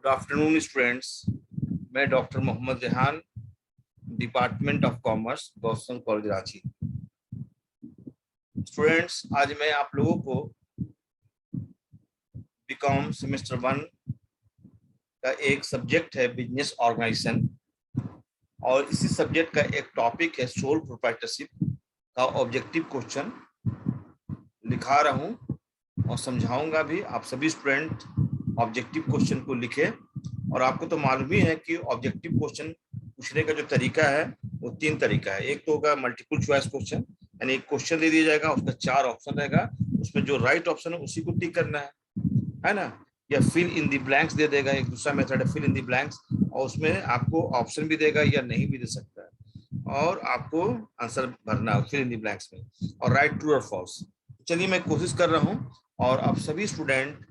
Good afternoon students. मैं doctor Mohammad Rehan, department of commerce, Gautam college Ranchi. Students, आज मैं आप लोगों को बीकॉम सेमेस्टर 1 का एक सब्जेक्ट है बिजनेस ऑर्गेनाइजेशन, और इसी सब्जेक्ट का एक टॉपिक है सोल प्रोप्राइटरशिप का ऑब्जेक्टिव क्वेश्चन लिखा रहा हूँ और समझाऊंगा भी। आप सभी स्टूडेंट ऑब्जेक्टिव क्वेश्चन को लिखें। और आपको तो मालूम ही है कि ऑब्जेक्टिव क्वेश्चन पूछने का जो तरीका है वो 3 तरीका है। एक तो होगा मल्टीपल चॉइस क्वेश्चन, यानी एक क्वेश्चन दे दिया जाएगा, उसका 4 ऑप्शन रहेगा, उसमें जो राइट ऑप्शन है उसी को टिक करना है ना। या फिल इन दी ब्लैंक्स दे देगा, एक दूसरा मेथड है फिल इन दी ब्लैंक्स, और उसमें आपको ऑप्शन भी देगा या नहीं भी दे सकता है, और आपको आंसर भरना है फिल इन दी ब्लैंक्स में, और राइट ट्रू और फॉल्स। चलिए मैं कोशिश कर रहा हूँ, और आप सभी स्टूडेंट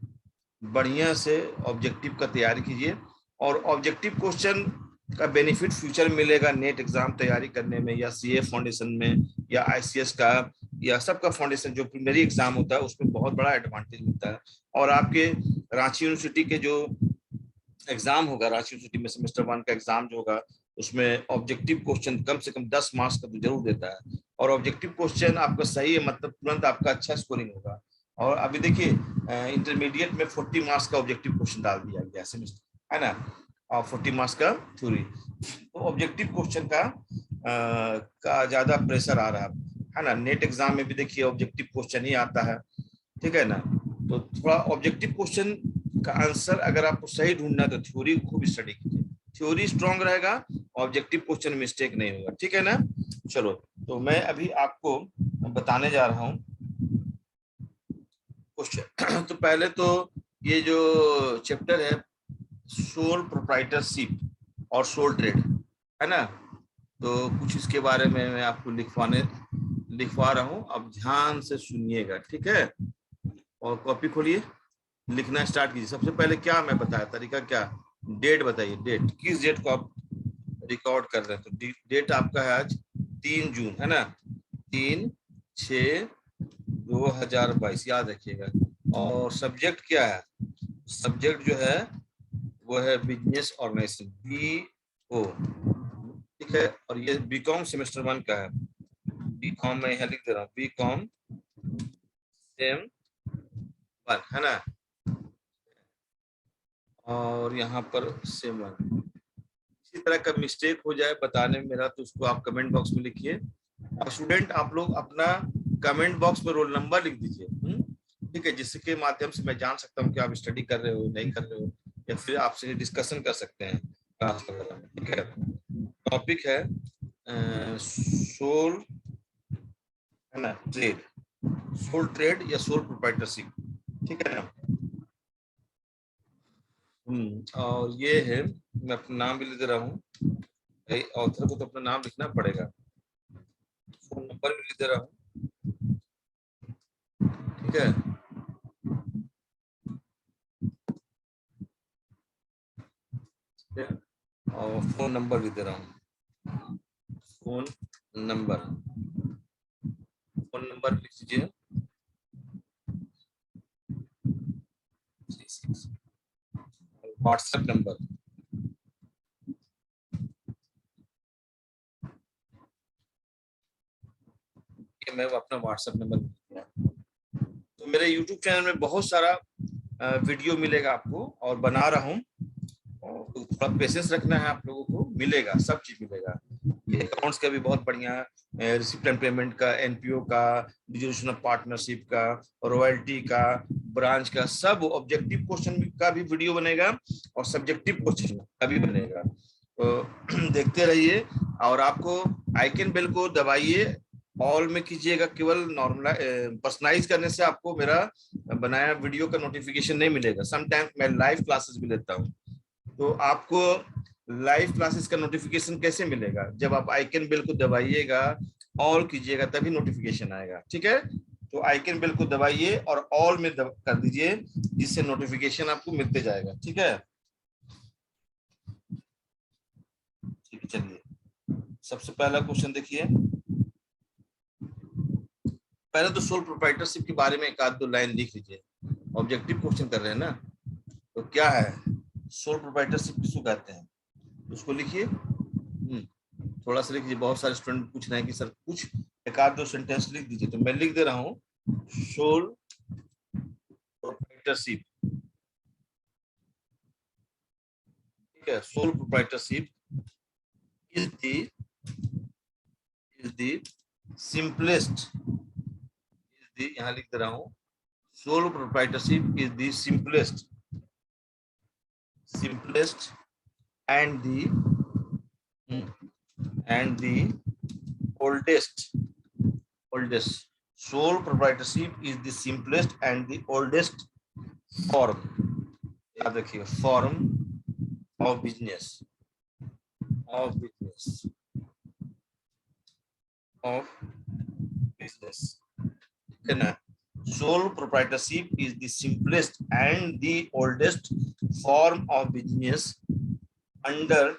बढ़िया से ऑब्जेक्टिव का तैयारी कीजिए। और ऑब्जेक्टिव क्वेश्चन का बेनिफिट फ्यूचर मिलेगा नेट एग्जाम तैयारी करने में, या सीए फाउंडेशन में, या आईसीएस का, या सबका फाउंडेशन जो प्रीलिमिनरी एग्जाम होता है उसमें बहुत बड़ा एडवांटेज मिलता है। और आपके रांची यूनिवर्सिटी के जो एग्जाम होगा, रांची यूनिवर्सिटी में सेमेस्टर 1 का एग्जाम जो होगा, उसमें ऑब्जेक्टिव क्वेश्चन कम से कम 10 मार्क्स का तो जरूर देता है। और ऑब्जेक्टिव क्वेश्चन आपका सही है मतलब तुरंत आपका अच्छा स्कोरिंग होगा। और अभी देखिए इंटरमीडिएट में 40 मार्क्स का ऑब्जेक्टिव क्वेश्चन डाल दिया गया सेमेस्टर, है ना, और 40 मार्क्स का थ्योरी। तो ऑब्जेक्टिव क्वेश्चन का ज्यादा प्रेशर आ रहा है ना। नेट एग्जाम में भी देखिए ऑब्जेक्टिव क्वेश्चन ही आता है, ठीक है ना। तो थोड़ा ऑब्जेक्टिव क्वेश्चन का आंसर अगर आपको सही ढूंढना है तो थ्योरी खूब स्टडी कीजिए, थ्योरी स्ट्रांग रहेगा, ऑब्जेक्टिव क्वेश्चन मिस्टेक नहीं होगा, ठीक है ना। चलो, तो मैं अभी आपको बताने जा रहा हूँ क्वेश्चन। तो पहले तो ये जो चैप्टर है सोल प्रोप्राइटरशिप और सोल ट्रेड, है ना, तो कुछ इसके बारे में मैं आपको लिखवा रहा हूँ। अब ध्यान से सुनिएगा, ठीक है। और कॉपी खोलिए, लिखना स्टार्ट कीजिए। सबसे पहले क्या मैं बताया तरीका, क्या डेट बताइए, डेट किस डेट को आप रिकॉर्ड कर रहे हैं। तो डेट आपका है आज 3 जून, है ना, 3/6/2022, याद रखिएगा। और सब्जेक्ट क्या है, सब्जेक्ट जो है वो है बिजनेस ऑर्गेनाइजेशन, BO, ठीक है। और ये बीकॉम सेमेस्टर 1 का है। बीकॉम में यहाँ लिख दे रहा हूँ, बीकॉम सेम 1, है ना। और यहाँ पर सेम 1, किसी तरह का मिस्टेक हो जाए बताने में मेरा, तो उसको आप कमेंट बॉक्स में लिखिए। और स्टूडेंट आप लोग अपना कमेंट बॉक्स में रोल नंबर लिख दीजिए, ठीक है, जिसके माध्यम से मैं जान सकता हूँ कि आप स्टडी कर रहे हो नहीं कर रहे हो, या फिर आपसे डिस्कशन कर सकते हैं क्लास वगैरह में, ठीक है। टॉपिक है सोल, है ना, ट्रेड, सोल ट्रेड या सोल प्रोप्राइटरशिप, ठीक है ना। और ये है, मैं अपना नाम भी लिख रहा हूँ, ऑथर को तो अपना नाम लिखना पड़ेगा, फोन नंबर भी लिख दे रहा हूँ, ठीक है। और फोन नंबर भी दे रहा हूँ, फोन नंबर लिख दीजिए, व्हाट्सएप नंबर, ये मैं अपना व्हाट्सएप नंबर लिख दिया। तो मेरे यूट्यूब चैनल में बहुत सारा वीडियो मिलेगा आपको, और बना रहा हूँ, तो थोड़ा पेशेंस रखना है आप लोगों को, मिलेगा, सब चीज मिलेगा। ये अकाउंट्स का भी बहुत बढ़िया, रिसिप्ट एंड पेमेंट का, एनपीओ का, डिसोल्यूशन ऑफ पार्टनरशिप का, रॉयल्टी का, ब्रांच का, सब ऑब्जेक्टिव क्वेश्चन का भी वीडियो बनेगा, और सब्जेक्टिव क्वेश्चन का भी बनेगा। तो देखते रहिए। और आपको आइकन बेल को दबाइए, ऑल में कीजिएगा, केवल नॉर्मल पर्सनलाइज करने से आपको मेरा बनाया वीडियो का नोटिफिकेशन नहीं मिलेगा। समटाइम्स मैं लाइव क्लासेस भी लेता हूँ, तो आपको लाइव क्लासेस का नोटिफिकेशन कैसे मिलेगा, जब आप आइकन बेल को दबाइएगा, ऑल कीजिएगा, तभी नोटिफिकेशन आएगा, ठीक है। तो आइकन बेल को दबाइए और ऑल में कर दीजिए, जिससे नोटिफिकेशन आपको मिलते जाएगा, ठीक है। ठीक है, चलिए सबसे पहला क्वेश्चन देखिए। पहले तो सोल प्रोप्राइटरशिप के बारे में एक आध दो लाइन लिख लीजिए, ऑब्जेक्टिव क्वेश्चन कर रहे हैं ना। तो क्या है सोल प्रोप्राइटरशिप किसको कहते हैं, उसको लिखिए। थोड़ा सा लिखिए, बहुत सारे स्टूडेंट पूछ रहे हैं कि सर कुछ एक आध दो सेंटेंस लिख दीजिए, तो मैं लिख दे रहा हूँ। सोल प्रोप्राइटरशिप, ठीक है, sole proprietorship is the simplest, यहाँ लिख दे रहा हूँ, sole proprietorship is the simplest and the oldest sole proprietorship is the simplest and the oldest form, याद रखिए, form of business ठीक है ना। sole proprietorship is the simplest and the oldest form of business under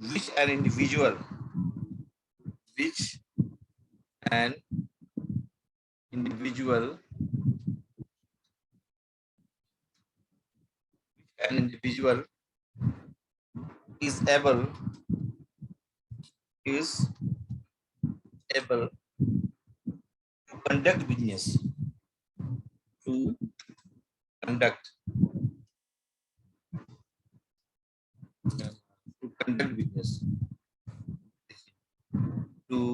which an individual is able to conduct business, to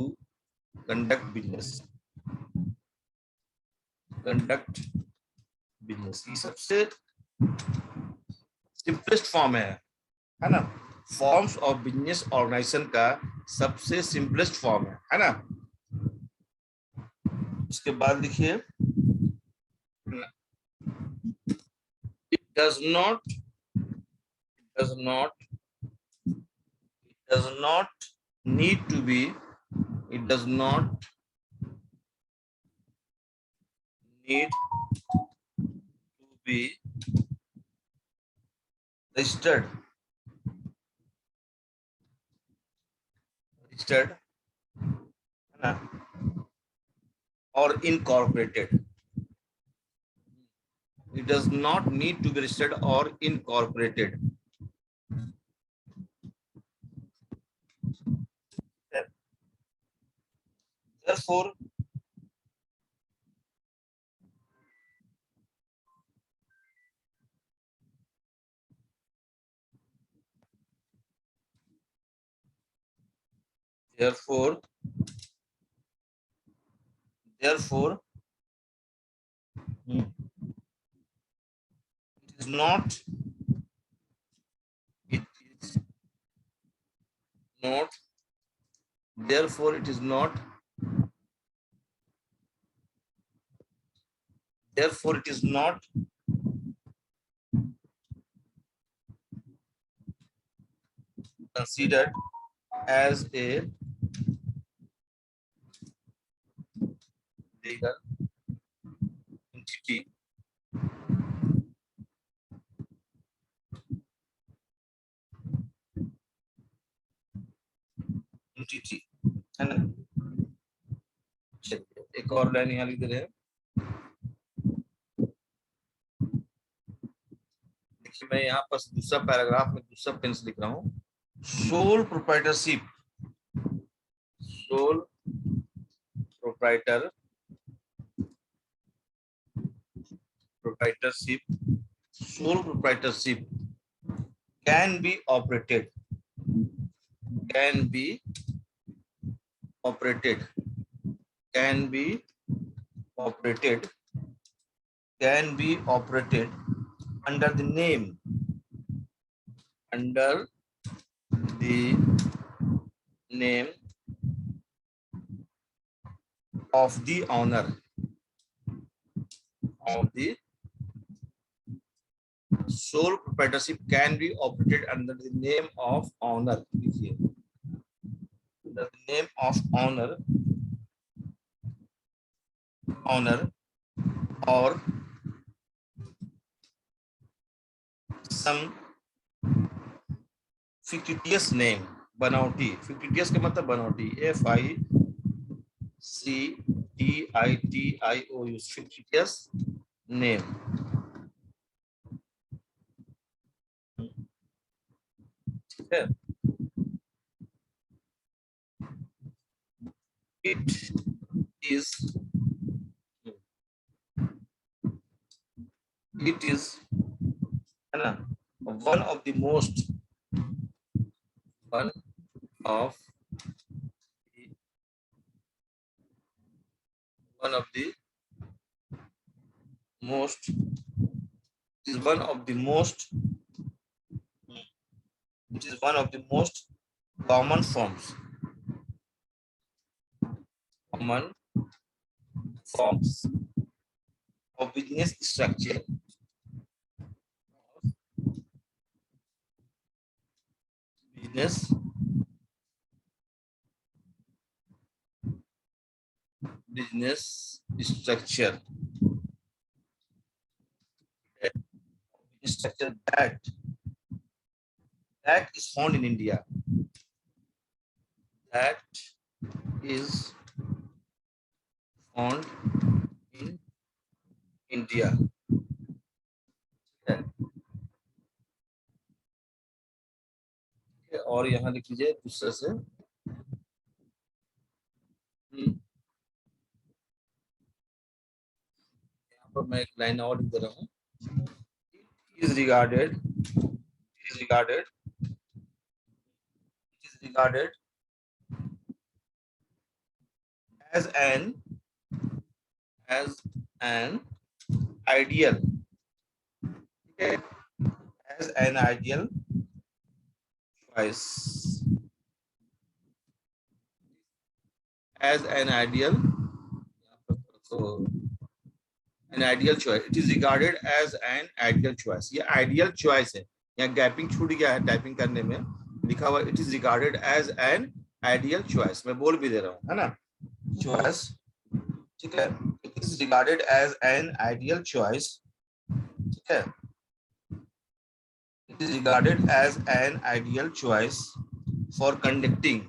conduct business, ये सबसे simplest form है ना, forms of business organisation का सबसे simplest form है ना। उसके बाद लिखिए, it does not need to be registered है ना, or incorporated. It does not need to be registered or incorporated. Therefore, it is not therefore it is not considered as a legal entity है ना। एक और line यहाँ लिख दे रहे हैं, देखिए मैं यहाँ पर दूसरा पैराग्राफ में दूसरा पेंस लिख रहा हूँ। Sole proprietorship can be operated under the name of the owner sole proprietorship can be operated under the name of owner, under the name of owner or some fictitious name, बनावटी, fictitious का मतलब बनावटी, FICTIOUS TITIOU, fictitious name. ठीक है, it is है ना, one of the most one of the most is one of the most it is one of the most common forms of business structure. Business structure. Structure that is found in India. That is found in India. और यहाँ लिख लीजिए दूसरे से, यहाँ पर मैं एक लाइन और लिख दे रहा हूँ. It is regarded as an ideal, okay, as an ideal choice, as an ideal choice. It is regarded as an ideal choice. ये ideal choice है. यहाँ गैपिंग छूट गया है टाइपिंग करने में, लिखा हुआ it is regarded as an ideal choice. मैं बोल भी दे रहा हूँ, है ना, choice, ठीक है. It is regarded as an ideal choice, ठीक है. It is regarded as an ideal choice for conducting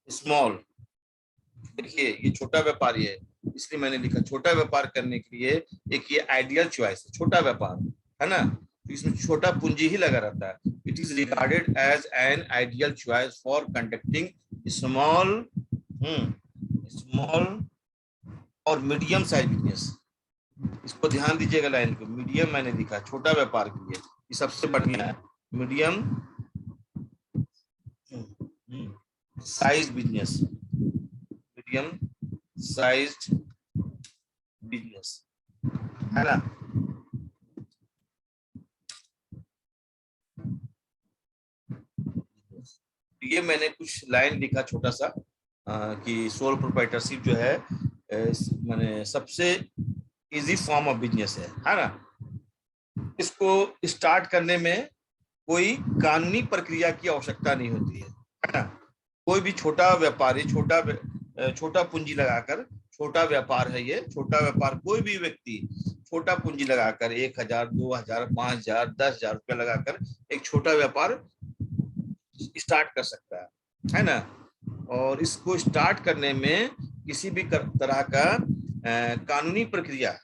small. देखिए ये छोटा व्यापारी है, इसलिए मैंने लिखा छोटा व्यापार करने के लिए एक ये आइडियल चॉइस है, छोटा व्यापार, है ना, तो इसमें छोटा पूंजी ही लगा रहता है. It is regarded as an ideal choice for conducting small और मीडियम साइज बिजनेस. इसको ध्यान दीजिएगा लाइन को, मीडियम मैंने लिखा छोटा व्यापार के लिए, ये सबसे बढ़िया है. Medium size business, medium sized business, है ना. ये मैंने कुछ लाइन लिखा छोटा सा कि सोल प्रोप्राइटरशिप जो है माने सबसे इजी फॉर्म ऑफ बिजनेस है ना. इसको स्टार्ट करने में कोई कानूनी प्रक्रिया की आवश्यकता नहीं होती है ना. कोई भी छोटा व्यापारी छोटा पूंजी लगाकर, छोटा व्यापार है ये, छोटा व्यापार कोई भी व्यक्ति छोटा पूंजी लगाकर 1000, 2000, 5000, 10,000 रुपया लगाकर एक छोटा व्यापार स्टार्ट कर सकता है ना. और इसको स्टार्ट करने में किसी भी तरह का कानूनी प्रक्रिया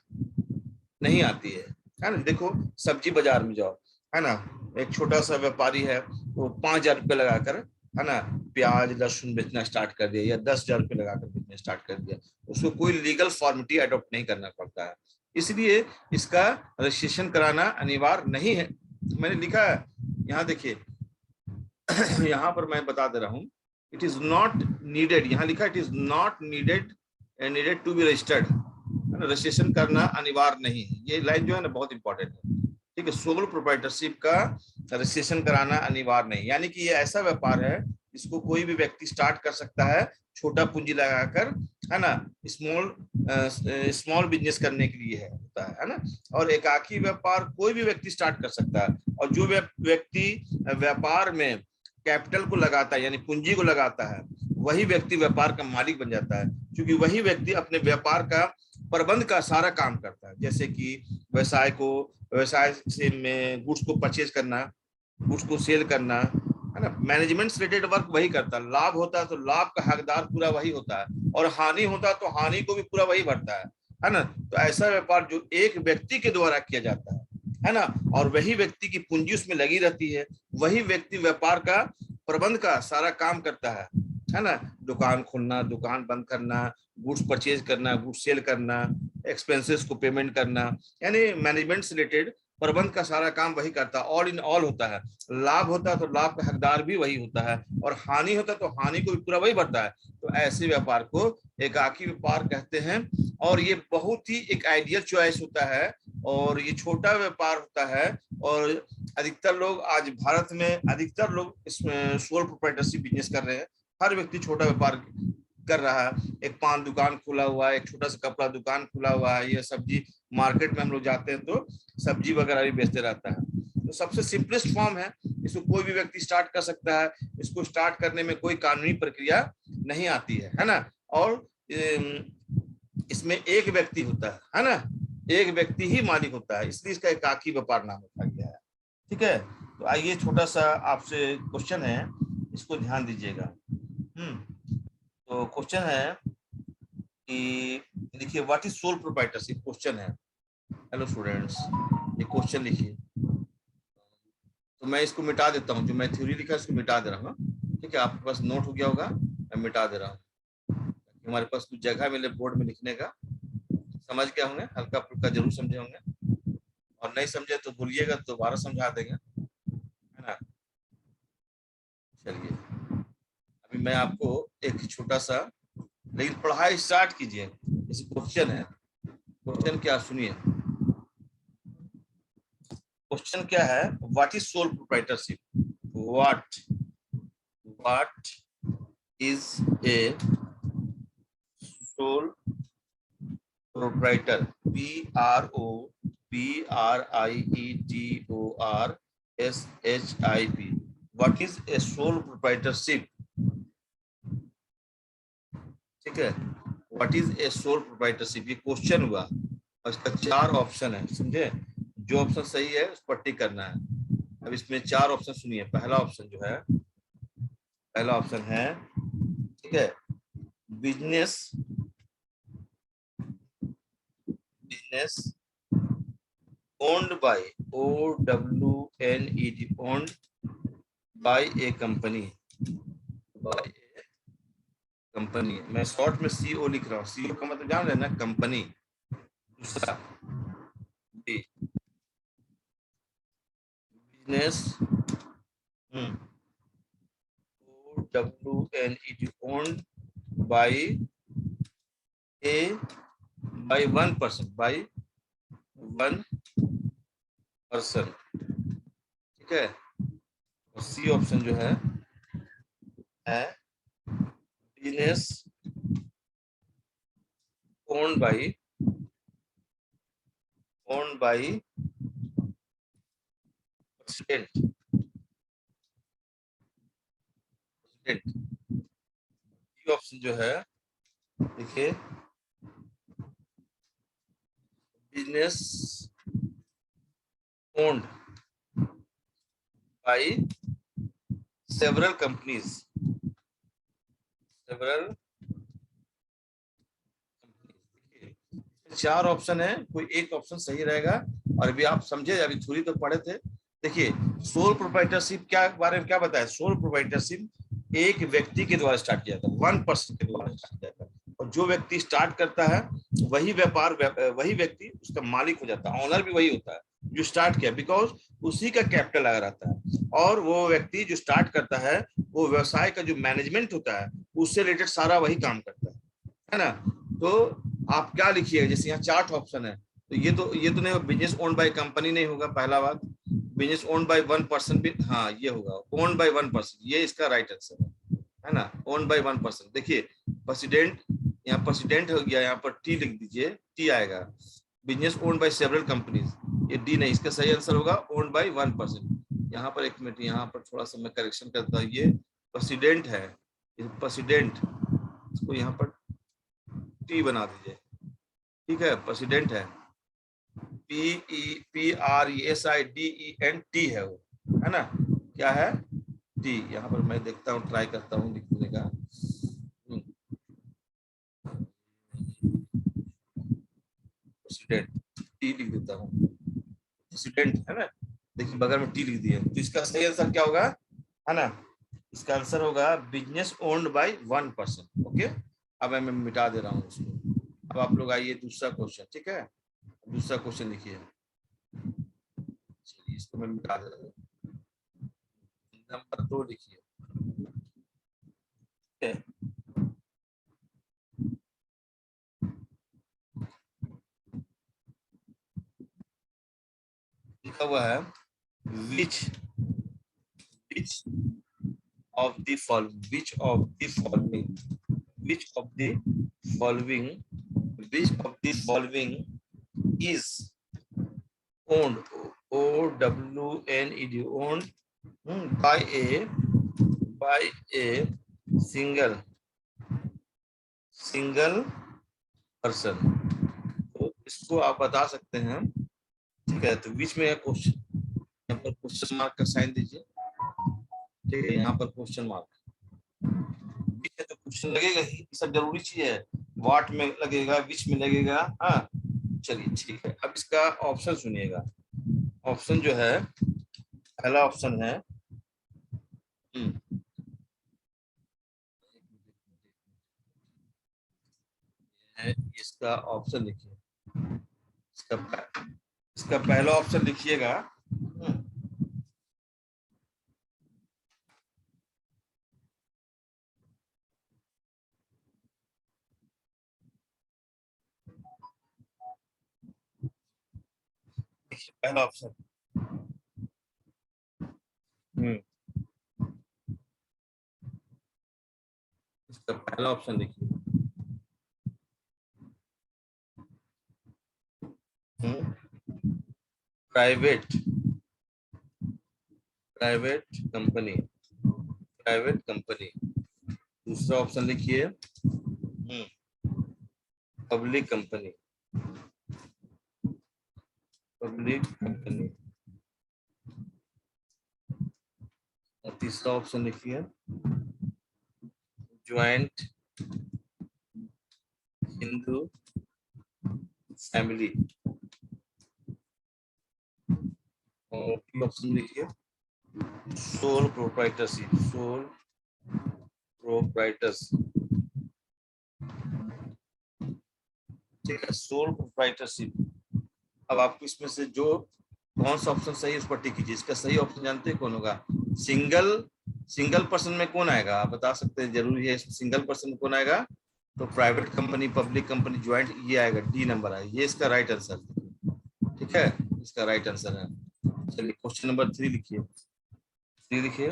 नहीं आती है ना. देखो सब्जी बाजार में जाओ, है ना, एक छोटा सा व्यापारी है, वो 5,000 रुपये लगाकर, है ना, प्याज लहसुन बेचना स्टार्ट कर दिया, या 10,000 रुपये लगाकर बेचना स्टार्ट कर दिया. उसको कोई लीगल फॉर्मेलिटी अडॉप्ट नहीं करना पड़ता है, इसलिए इसका रजिस्ट्रेशन कराना अनिवार्य नहीं है. मैंने लिखा है यहाँ देखिए, यहाँ पर मैं बता दे रहा हूँ, इट इज नॉट नीडेड, यहाँ लिखा it is not needed to be registered. Registration करना अनिवार्य नहीं है. ये लाइन जो है ना बहुत इंपॉर्टेंट है, ठीक है. सोल प्रोप्राइटरशिप का रजिस्ट्रेशन कराना अनिवार्य नहीं, यानी कि ये ऐसा व्यापार है इसको कोई भी व्यक्ति स्टार्ट कर सकता है छोटा पूंजी लगाकर, है ना, स्मॉल बिजनेस करने के लिए होता है ना. और एकाकी व्यापार कोई भी व्यक्ति स्टार्ट कर सकता है, और जो व्यक्ति व्यापार में कैपिटल को लगाता है यानी पूंजी को लगाता है, वही व्यक्ति व्यापार का मालिक बन जाता है, क्योंकि वही व्यक्ति अपने व्यापार का प्रबंध का सारा काम करता है, जैसे कि व्यवसाय से में गुड्स को परचेज करना, गुड्स को सेल करना, है ना। मैनेजमेंट से रिलेटेड वर्क वही करता है। लाभ होता है तो लाभ का हकदार पूरा वही होता है, और हानि होता है तो हानि को भी पूरा वही भरता है ना। तो ऐसा व्यापार जो एक व्यक्ति के द्वारा किया जाता है ना, और वही व्यक्ति की पूंजी उसमें लगी रहती है, वही व्यक्ति व्यापार का प्रबंध का सारा काम करता है ना। दुकान खोलना, दुकान बंद करना, गुड्स परचेज करना, गुड्स सेल करना, एक्सपेंसेस को पेमेंट करना, यानी मैनेजमेंट से रिलेटेड प्रबंध का सारा काम वही करता है। ऑल इन ऑल होता है। लाभ होता है तो लाभ का हकदार भी वही होता है, और हानि होता है तो हानि को भी पूरा वही भरता है। तो ऐसे व्यापार को एकाकी व्यापार कहते हैं, और ये बहुत ही एक आइडियल चॉइस होता है, और ये छोटा व्यापार होता है। और अधिकतर लोग आज भारत में अधिकतर लोग इसमें सोल प्रोप्राइटरशिप बिजनेस कर रहे हैं। हर व्यक्ति छोटा व्यापार कर रहा है। एक पान दुकान खुला हुआ है, एक छोटा सा कपड़ा दुकान खुला हुआ है, ये सब्जी मार्केट में हम लोग जाते हैं तो सब्जी वगैरह भी बेचते रहता है। तो सबसे सिंपलेस्ट फॉर्म है, इसको कोई भी व्यक्ति स्टार्ट कर सकता है। इसको स्टार्ट करने में कोई कानूनी प्रक्रिया नहीं आती है ना। और इसमें एक व्यक्ति होता है ना, एक व्यक्ति ही मालिक होता है, इसलिए इसका एकाकी व्यापार नाम रखा गया है। ठीक है, तो आइए छोटा सा आपसे क्वेश्चन है, इसको ध्यान दीजिएगा। तो क्वेश्चन है कि देखिए, what is sole proprietorship, question है। हेलो स्टूडेंट्स, ये क्वेश्चन लिखिए। तो मैं इसको मिटा देता हूँ, जो मैं थ्योरी लिखा है इसको मिटा दे रहा हूँ। ठीक है, आपके पास नोट हो गया होगा, मैं मिटा दे रहा हूँ, हमारे पास कुछ जगह मिले बोर्ड में लिखने का। समझ गए होंगे, हल्का फुल्का जरूर समझे होंगे, और नहीं समझे तो भूलिएगा, तो दोबारा समझा देंगे, है ना। चलिए, अभी मैं आपको एक छोटा सा, लेकिन पढ़ाई स्टार्ट कीजिए। जैसे क्वेश्चन है, क्वेश्चन क्या, सुनिए। क्वेश्चन क्या है, what is sole proprietorship. What is a sole proprietor, PROPRIETORSHIP, what is a sole proprietorship. ठीक है, what is a sole proprietorship, ये क्वेश्चन हुआ, और इसका 4 ऑप्शन है, समझे। जो ऑप्शन सही है उस पर टिक करना है। अब इसमें 4 ऑप्शन सुनिए। पहला ऑप्शन जो है, पहला ऑप्शन है, ठीक है, business owned by, OWNED, owned by a company, मैं शॉर्ट में CO लिख रहा हूँ। CO का मतलब जान रहे ना, कंपनी। दूसरा business OWNED, owned by one person, ठीक है। और सी ऑप्शन जो है business owned by president. D option जो है, देखिए, business owned by several companies, 4 option है, कोई एक ऑप्शन सही रहेगा। और अभी आप समझे, अभी थोड़ी तो पढ़े थे। देखिए, सोल प्रोप्राइटरशिप क्या बारे में क्या बताया। सोल प्रोप्राइटरशिप एक व्यक्ति के द्वारा स्टार्ट किया था, 1% के द्वारा स्टार्ट किया था, और जो व्यक्ति स्टार्ट करता है वही वही व्यक्ति उसका मालिक हो जाता है, ऑनर भी वही होता है जो स्टार्ट किया, बिकॉज उसी का कैपिटल लगा रहता है। और वो व्यक्ति जो स्टार्ट करता है, वो व्यवसाय का जो मैनेजमेंट होता है उससे रिलेटेड सारा वही काम करता है ना। तो आप क्या लिखिएगा, जैसे यहाँ 4 ऑप्शन है, तो ये तो नहीं, बिजनेस ओन्ड बाय कंपनी नहीं होगा, पहला बात। बिजनेस ओन्ड बाय 1% भी, हाँ ये होगा, ओन्ड बाय 1%, ये इसका राइट आंसर है ना, ओन्ड बाय 1%। देखिए, प्रेसिडेंट, यहाँ प्रेसिडेंट हो गया, यहाँ पर टी लिख दीजिए, टी आएगा। Business owned by several companies, ये डी नहीं, इसका सही आंसर होगा ओन्ड बाय 1%। यहाँ पर एक मिनट, यहाँ पर थोड़ा सा मैं करेक्शन करता हूँ, ये प्रेसिडेंट है, प्रेसिडेंट, इसको यहाँ पर टी बना दीजिए, ठीक है, प्रेसिडेंट है, PRESIDENT है वो, है ना, क्या है, टी। यहाँ पर मैं देखता हूँ, ट्राई करता हूँ लिखने का। प्रेसिडेंट, टी लिख देता हूँ, प्रेसिडेंट है ना, देखिए बगल में टी लिख दिया, तो इसका सही आंसर क्या होगा, है ना, इसका आंसर होगा बिजनेस ओन्ड बाय 1%। ओके, अब मैं मिटा दे रहा हूँ उसको। अब आप लोग आइए दूसरा क्वेश्चन, ठीक है, दूसरा क्वेश्चन लिखिए, चलिए इसको मैं मिटा दे रहा हूँ, नंबर 2 लिखिए, ठीक है, लिखा हुआ है विच विच of the following, which of the following which of the following is owned, owned by a single person। तो इसको आप बता सकते हैं, ठीक है, तो बीच में क्वेश्चन, यहाँ पर क्वेश्चन मार्क का साइन दीजिए, ठीक है, यहाँ पर क्वेश्चन मार्क, ठीक है, तो क्वेश्चन लगेगा ही, सब जरूरी चीज है, व्हाट में लगेगा, विच में लगेगा, हाँ, चलिए ठीक है। अब इसका ऑप्शन सुनिएगा, ऑप्शन जो है, पहला ऑप्शन है, इसका ऑप्शन लिखिए, इसका इसका पहला ऑप्शन लिखिएगा, पहला ऑप्शन, इसका पहला ऑप्शन लिखिए, private private company, private company. दूसरा ऑप्शन लिखिए, पब्लिक कंपनी, पब्लिक कंपनी। और तीसरा ऑप्शन लिखिए, ज्वाइंट हिंदू फैमिली। और ऑप्शन लिखिए, सोल प्रोप्राइटरशिप, सोल प्रोप्राइटरशिप, ठीक है, सोल प्रोप्राइटरशिप। अब आपको इसमें से जो कौन सा ऑप्शन सही है उस पर टिक कीजिए। इसका सही ऑप्शन जानते हैं कौन होगा, सिंगल पर्सन में कौन आएगा, आप बता सकते हैं, जरूरी है, इसमें सिंगल पर्सन में कौन आएगा, तो private company, public company, joint, ये आएगा, डी नंबर आएगा, ये इसका राइट आंसर, ठीक है, इसका राइट आंसर है। चलिए क्वेश्चन नंबर 3 लिखिए, 3 लिखिए,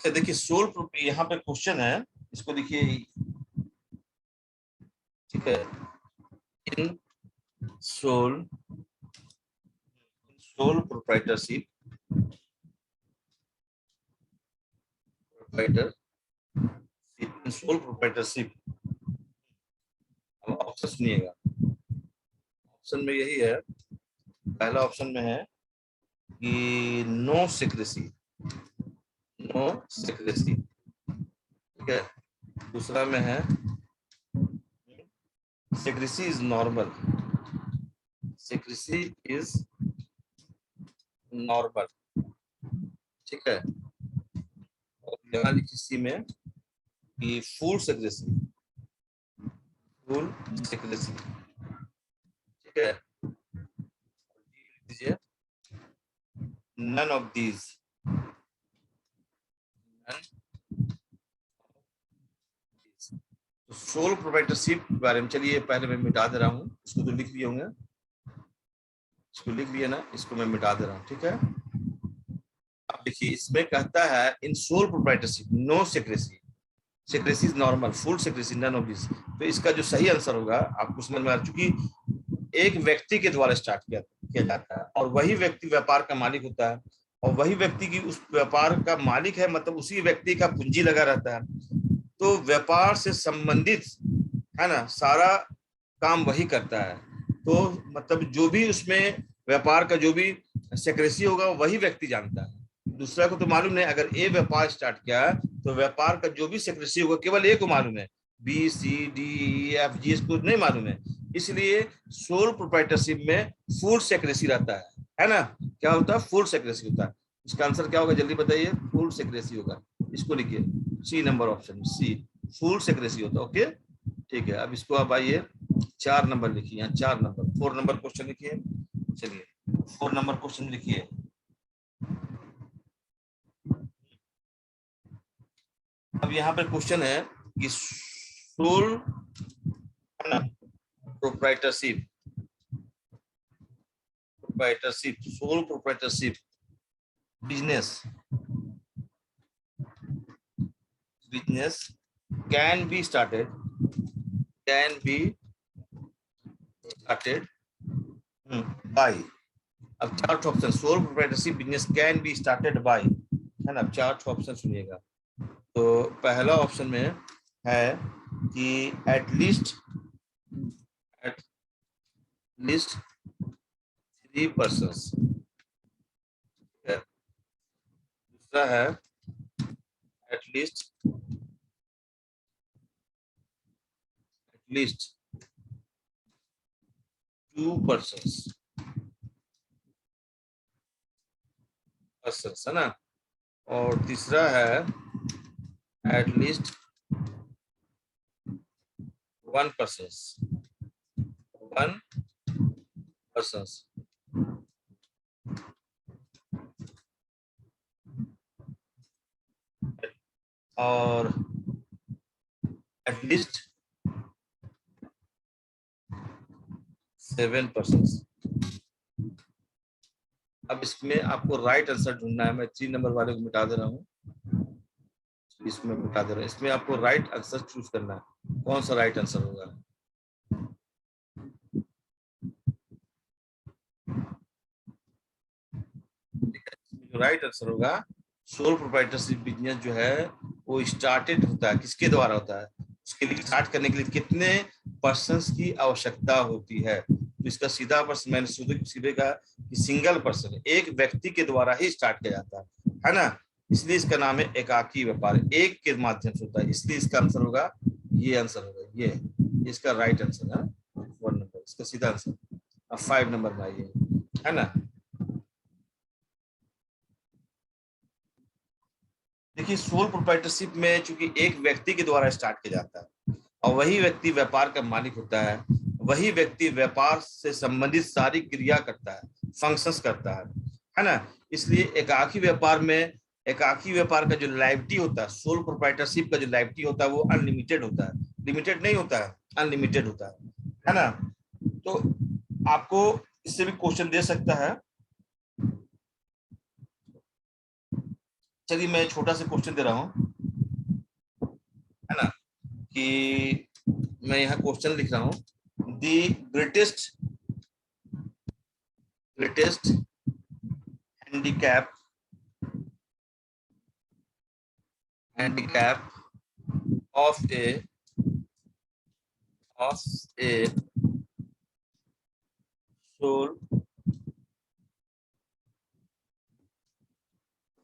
देखिए सोल, यहाँ पे क्वेश्चन है, इसको देखिए, ठीक है, in sole proprietorship, sole proprietorship. अब ऑप्शन सुनिएगा, ऑप्शन में यही है, पहला ऑप्शन में है कि नो सीक्रेसी, नो सीक्रेसी, ठीक है, दूसरा में है secrecy is normal, secrecy is normal, ठीक है, और यहाँ लिखी सी में कि फुल सीक्रेसी, फुल सीक्रेसी, ठीक है, दीजिए none of these, तो सोल प्रोप्राइटरशिप के बारे में, चलिए पहले मैं मिटा दे रहा हूँ, इसको तो लिख लिए होंगे, इसको लिख लिया ना, इसको मैं मिटा दे रहा हूँ, ठीक है। अब देखिए इसमें कहता है in sole proprietorship no secrecy, secrecy is normal, full secrecy none of this, तो इसका जो सही आंसर होगा आपको समझ में आ, चुकी एक व्यक्ति के द्वारा स्टार्ट किया जाता है और वही व्यक्ति व्यापार का मालिक होता है, और वही व्यक्ति की उस व्यापार का मालिक है, मतलब उसी व्यक्ति का पूंजी लगा रहता है, तो व्यापार से संबंधित है ना सारा काम वही करता है। तो मतलब जो भी उसमें व्यापार का जो भी सेक्रेसी होगा वही व्यक्ति जानता है, दूसरा को तो मालूम नहीं। अगर ए व्यापार स्टार्ट किया तो व्यापार का जो भी सेक्रेसी होगा केवल ए को मालूम है, B C D E F G इसको नहीं मालूम है। इसलिए सोल प्रोप्राइटरशिप में फुल सेक्रेसी रहता है ना। क्या होता है? फुल सेक्रेसी होता है। इसका आंसर क्या होगा जल्दी बताइए? फुल सेक्रेसी होगा। इसको लिखिए, C number option C, full secrecy होता है। ओके ठीक है, अब इसको आप आइए 4 नंबर लिखिए, यहाँ 4 नंबर 4 नंबर क्वेश्चन लिखिए। चलिए 4 नंबर क्वेश्चन लिखिए। अब यहाँ पर क्वेश्चन है कि soul proprietorship sole proprietorship business can be started by. अब 4 option, soul proprietorship business can be started by, है ना। 4 ऑप्शन सुनिएगा। तो पहला ऑप्शन में है कि एटलीस्ट 3 पर्सन्स। दूसरा है एटलीस्ट 2 पर्सन्स, है ना। और तीसरा है एटलीस्ट 1 पर्सन्स। और एटलीस्ट 7 पर्सन्स। अब इसमें आपको राइट आंसर ढूंढना है। मैं 3 नंबर वाले को मिटा दे रहा हूँ, इसमें मिटा दे रहा हूँ। इसमें आपको राइट आंसर चूज करना है, कौन सा राइट आंसर होगा। जो राइट आंसर होगा, सोल प्रोप्राइटरशिप बिजनेस जो है वो स्टार्टेड होता है, किसके द्वारा होता है, उसके लिए स्टार्ट करने के लिए कितने पर्सन्स की आवश्यकता होती है। तो इसका सीधा प्रश्न मैंने सीधे कहा कि सिंगल पर्सन, एक व्यक्ति के द्वारा ही स्टार्ट किया जाता है ना। इसलिए इसका नाम है एकाकी व्यापार, एक के माध्यम से होता है। इसलिए इसका आंसर होगा, ये आंसर होगा, ये इसका राइट आंसर है 1 नंबर, इसका सीधा आंसर। अब 5 नंबर में आइए, है ना। देखिए सोल प्रोप्राइटरशिप में चूंकि एक व्यक्ति के द्वारा स्टार्ट किया जाता है और वही व्यक्ति व्यापार का मालिक होता है, वही व्यक्ति व्यापार से संबंधित सारी क्रिया करता है, फंक्शंस करता है ना। इसलिए एकाकी व्यापार का जो लायबिलिटी होता है, सोल प्रोप्राइटरशिप का जो लायबिलिटी होता है वो अनलिमिटेड होता है, लिमिटेड नहीं होता है, अनलिमिटेड होता है ना। तो आपको इससे भी क्वेश्चन दे सकता है। चलिए मैं छोटा सा क्वेश्चन दे रहा हूँ, है ना, कि मैं यहाँ क्वेश्चन लिख रहा हूँ। The greatest handicap of a sole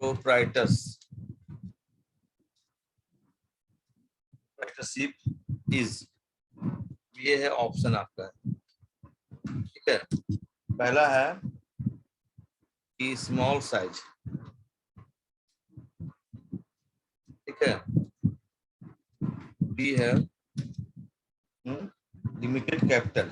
proprietorship is, ये है ऑप्शन आपका, ठीक है। पहला है कि स्मॉल साइज, ठीक है। बी है लिमिटेड कैपिटल,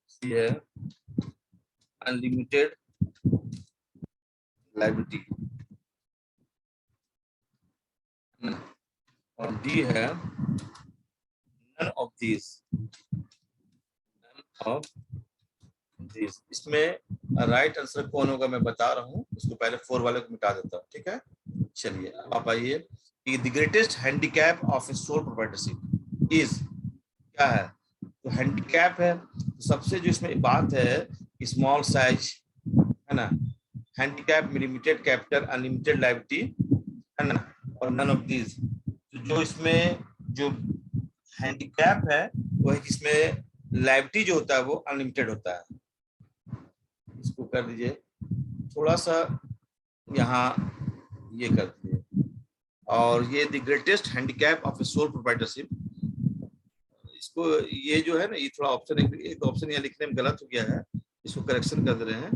सी है अनलिमिटेड लायबिलिटी, और डी है none of these। इसमें राइट आंसर कौन होगा मैं बता रहा हूँ, इसको पहले 4 वाले को मिटा देता हूँ, ठीक है। चलिए अब आप आइए the greatest handicap of A sole proprietorship is, क्या है? तो हैंडीकैप है, तो सबसे जो इसमें बात है स्मॉल साइज, है ना, handicap, limited capital, unlimited liability, है ना, और नन ऑफ दीज। तो जो इसमें जो हैंडीकैप है वो है जिसमें लायबिलिटी जो होता है वो अनलिमिटेड होता है। इसको कर दीजिए थोड़ा सा यहाँ, ये कर दीजिए। और ये the greatest handicap of A sole proprietorship, इसको ये जो है ना, ये थोड़ा ऑप्शन, एक ऑप्शन यहाँ लिखने में गलत हो गया है, इसको करेक्शन कर दे रहे हैं।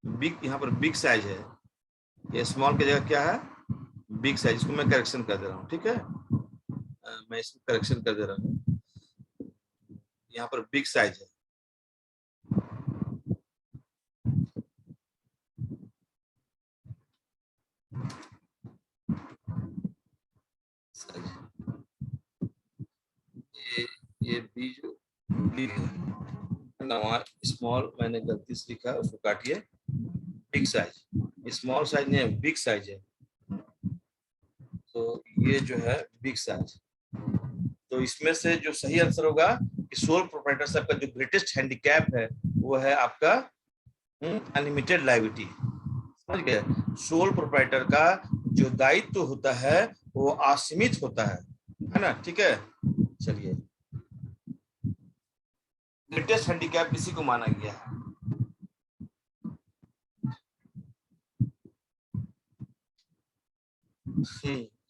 बिग, यहाँ पर बिग साइज है, ये स्मॉल की जगह क्या है, बिग साइज। इसको मैं करेक्शन कर दे रहा हूँ, ठीक है, मैं इसको करेक्शन कर दे रहा हूँ, यहाँ पर बिग साइज है। ये बी जो बिग है ना, वहाँ स्मॉल मैंने गलती से लिखा, उसको काटिए, बिग साइज, स्मॉल साइज नहीं है, बिग साइज है। तो ये जो है बिग साइज, तो इसमें से जो सही आंसर होगा कि सोल प्रोप्राइटरशिप का जो ग्रेटेस्ट हैंडीकैप है वो है आपका अनलिमिटेड लायबिलिटी। समझ गए? सोल प्रोप्राइटर का जो दायित्व होता है वो असीमित होता है ना, ठीक है। चलिए, ग्रेटेस्ट हैंडीकैप किसी को माना गया है?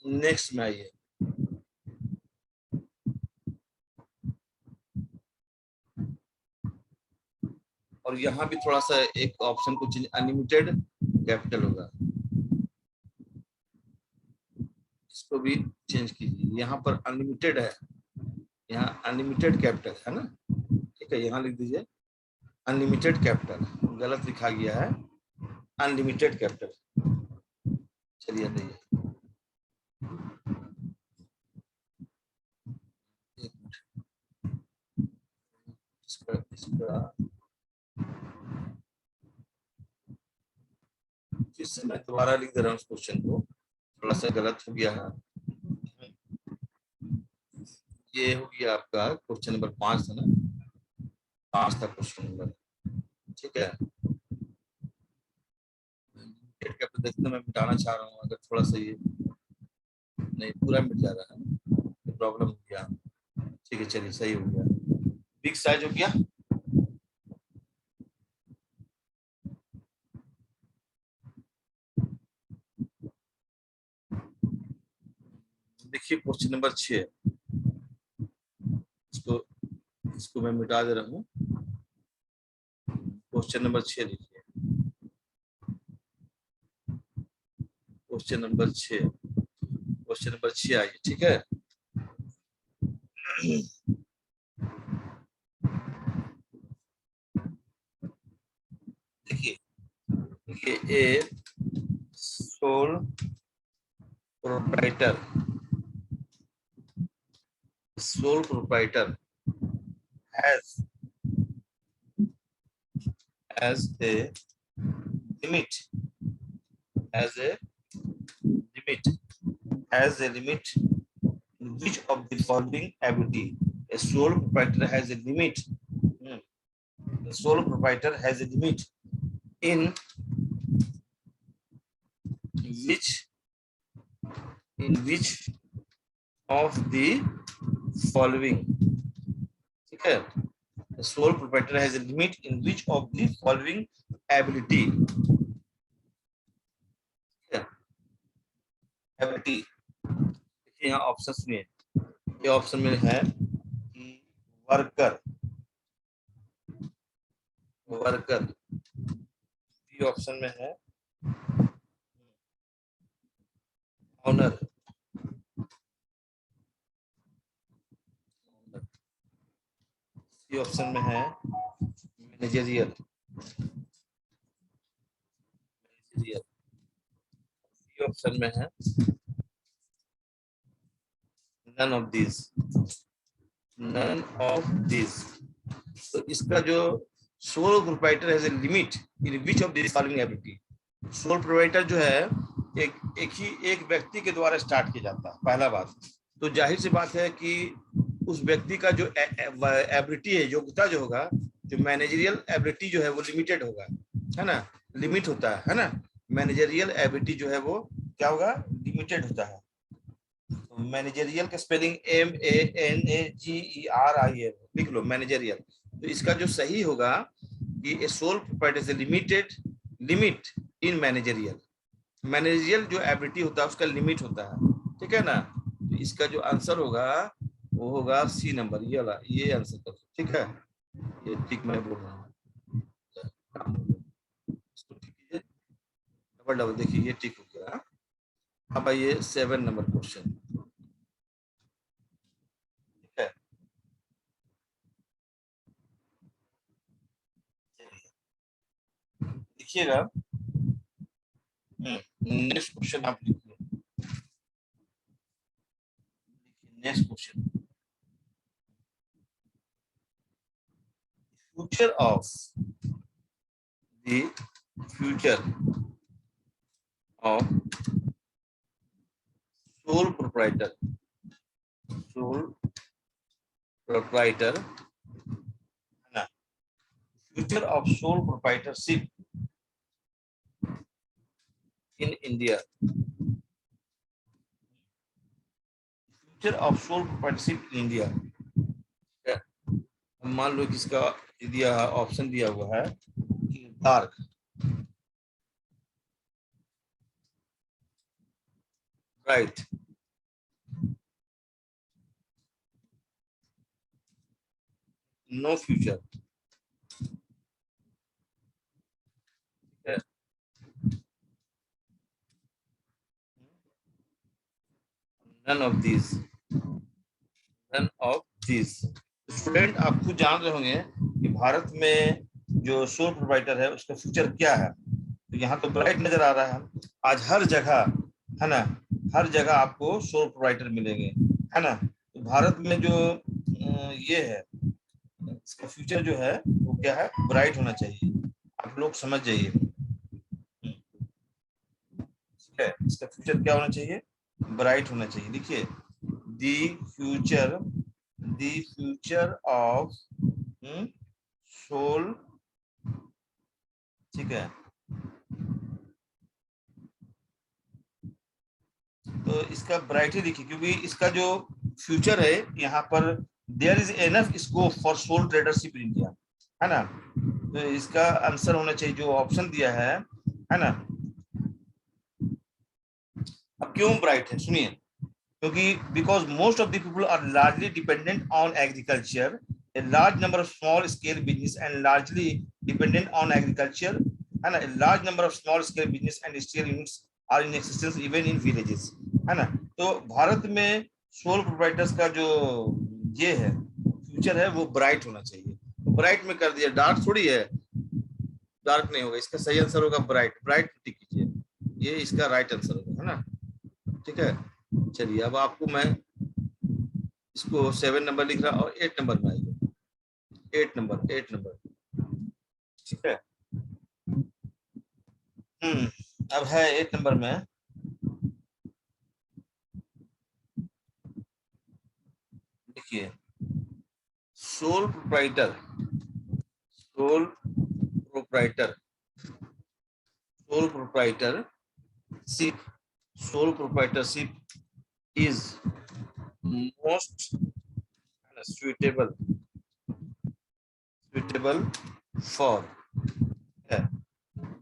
नेक्स्ट में आइए, और यहाँ भी थोड़ा सा एक ऑप्शन को चेंज, अनलिमिटेड कैपिटल होगा, इसको भी चेंज कीजिए। यहाँ पर अनलिमिटेड है, यहाँ अनलिमिटेड कैपिटल है ना, ठीक है, यहाँ लिख दीजिए अनलिमिटेड कैपिटल, गलत लिखा गया है, अनलिमिटेड कैपिटल। चलिए देखिए, इसका फिर से मैं दोबारा लिख दे रहा हूँ, इस क्वेश्चन को थोड़ा सा गलत हो गया है। ये हो गया आपका क्वेश्चन नंबर 5 था ना, 5 था क्वेश्चन नंबर, ठीक है। कैपिटल देखते मैं मिटाना चाह रहा हूँ, अगर थोड़ा सा ये नहीं, पूरा मिट जा रहा है, प्रॉब्लम हो गया, ठीक है, चलिए सही हो गया, बिग साइज हो गया। देखिए क्वेश्चन नंबर 6, इसको मैं मिटा दे रहा हूँ। क्वेश्चन नंबर 6 लिखिए, क्वेश्चन नंबर 6, क्वेश्चन नंबर 6 आइए, ठीक है। देखिए, ए sole proprietor, sole proprietor has a limit, has a limit, has a limit in which of the following ability? A sole proprietor has a limit. The sole proprietor has a limit in which of the following? ठीक है, the sole proprietor has a limit in which of the following ability? ability, यहाँ option सुनिए, ये option में है कि worker, worker, B option में है ऑनर, सी ऑप्शन में है मैनेजरियल, सी ऑप्शन में है none of this, none of this. तो इसका जो sole proprietor has a limit in which of this following ability, sole proprietor जो है एक व्यक्ति के द्वारा स्टार्ट किया जाता है, पहला बात। तो जाहिर सी बात है कि उस व्यक्ति का जो एबिलिटी है, योग्यता जो होगा, जो मैनेजरियल एबिलिटी जो है वो लिमिटेड होगा, है ना, लिमिट होता है ना। मैनेजरियल एबिलिटी जो है वो क्या होगा, लिमिटेड होता है। मैनेजरियल का स्पेलिंग MANAGERIAL लिख लो, मैनेजरियल। तो इसका जो सही होगा कि ए sole proprietor limited limit in managerial. Managerial जो एबिलिटी होता है उसका लिमिट होता है, ठीक है ना। तो इसका जो आंसर होगा वो होगा सी नंबर, ये वाला, ये आंसर कर, ठीक है। ये ठीक मैं बोल रहा हूँ, डबल डबल देखिए ये ठीक हो गया। अब आइए 7 नंबर क्वेश्चन, ठीक है। देखिएगा, नेक्स्ट क्वेश्चन आप लिखिए, next question, future of the future of sole proprietor, sole proprietor, है ना, future of sole proprietorship in India, future of sole proprietorship in India. मान लो कि इसका दिया ऑप्शन दिया हुआ है कि dark, bright, no future, none of this, none of this. Student आप खुद जान रहे होंगे कि भारत में जो सोल प्रोवाइडर है उसका फ्यूचर क्या है। तो यहाँ तो ब्राइट नजर आ रहा है, आज हर जगह, है ना, हर जगह आपको सोल प्रोवाइडर मिलेंगे, है ना। तो भारत में जो ये है, इसका फ्यूचर जो है वो क्या है, ब्राइट होना चाहिए, आप लोग समझ जाइए, ठीक है। इसका फ्यूचर क्या होना चाहिए, ब्राइट होना चाहिए। देखिए, the future, the future of sole, ठीक है। तो इसका ब्राइट ही देखिए, क्योंकि इसका जो फ्यूचर है यहाँ पर, there is enough scope for sole tradership in India, है ना। तो इसका आंसर होना चाहिए जो ऑप्शन दिया है ना। अब क्यों ब्राइट है सुनिए, क्योंकि because most of the people are largely dependent on agriculture, a large number of small scale business and largely dependent on agriculture, and a large number of small scale business and industrial units are in existence even in villages, है ना। तो भारत में soul proprietors का जो ये है future है वो ब्राइट होना चाहिए। तो ब्राइट में कर दिया, डार्क थोड़ी है, डार्क नहीं होगा, इसका सही आंसर होगा ब्राइट, ब्राइट टिक कीजिए, ये इसका राइट आंसर होगा, है ना, ठीक है। चलिए अब आपको मैं इसको 7 नंबर लिख रहा और 8 नंबर में आइए, 8 नंबर, ठीक है। अब है 8 नंबर में, देखिए, sole proprietor, sole proprietor, soul proprietorship, sole proprietorship is most suitable, suitable for, है।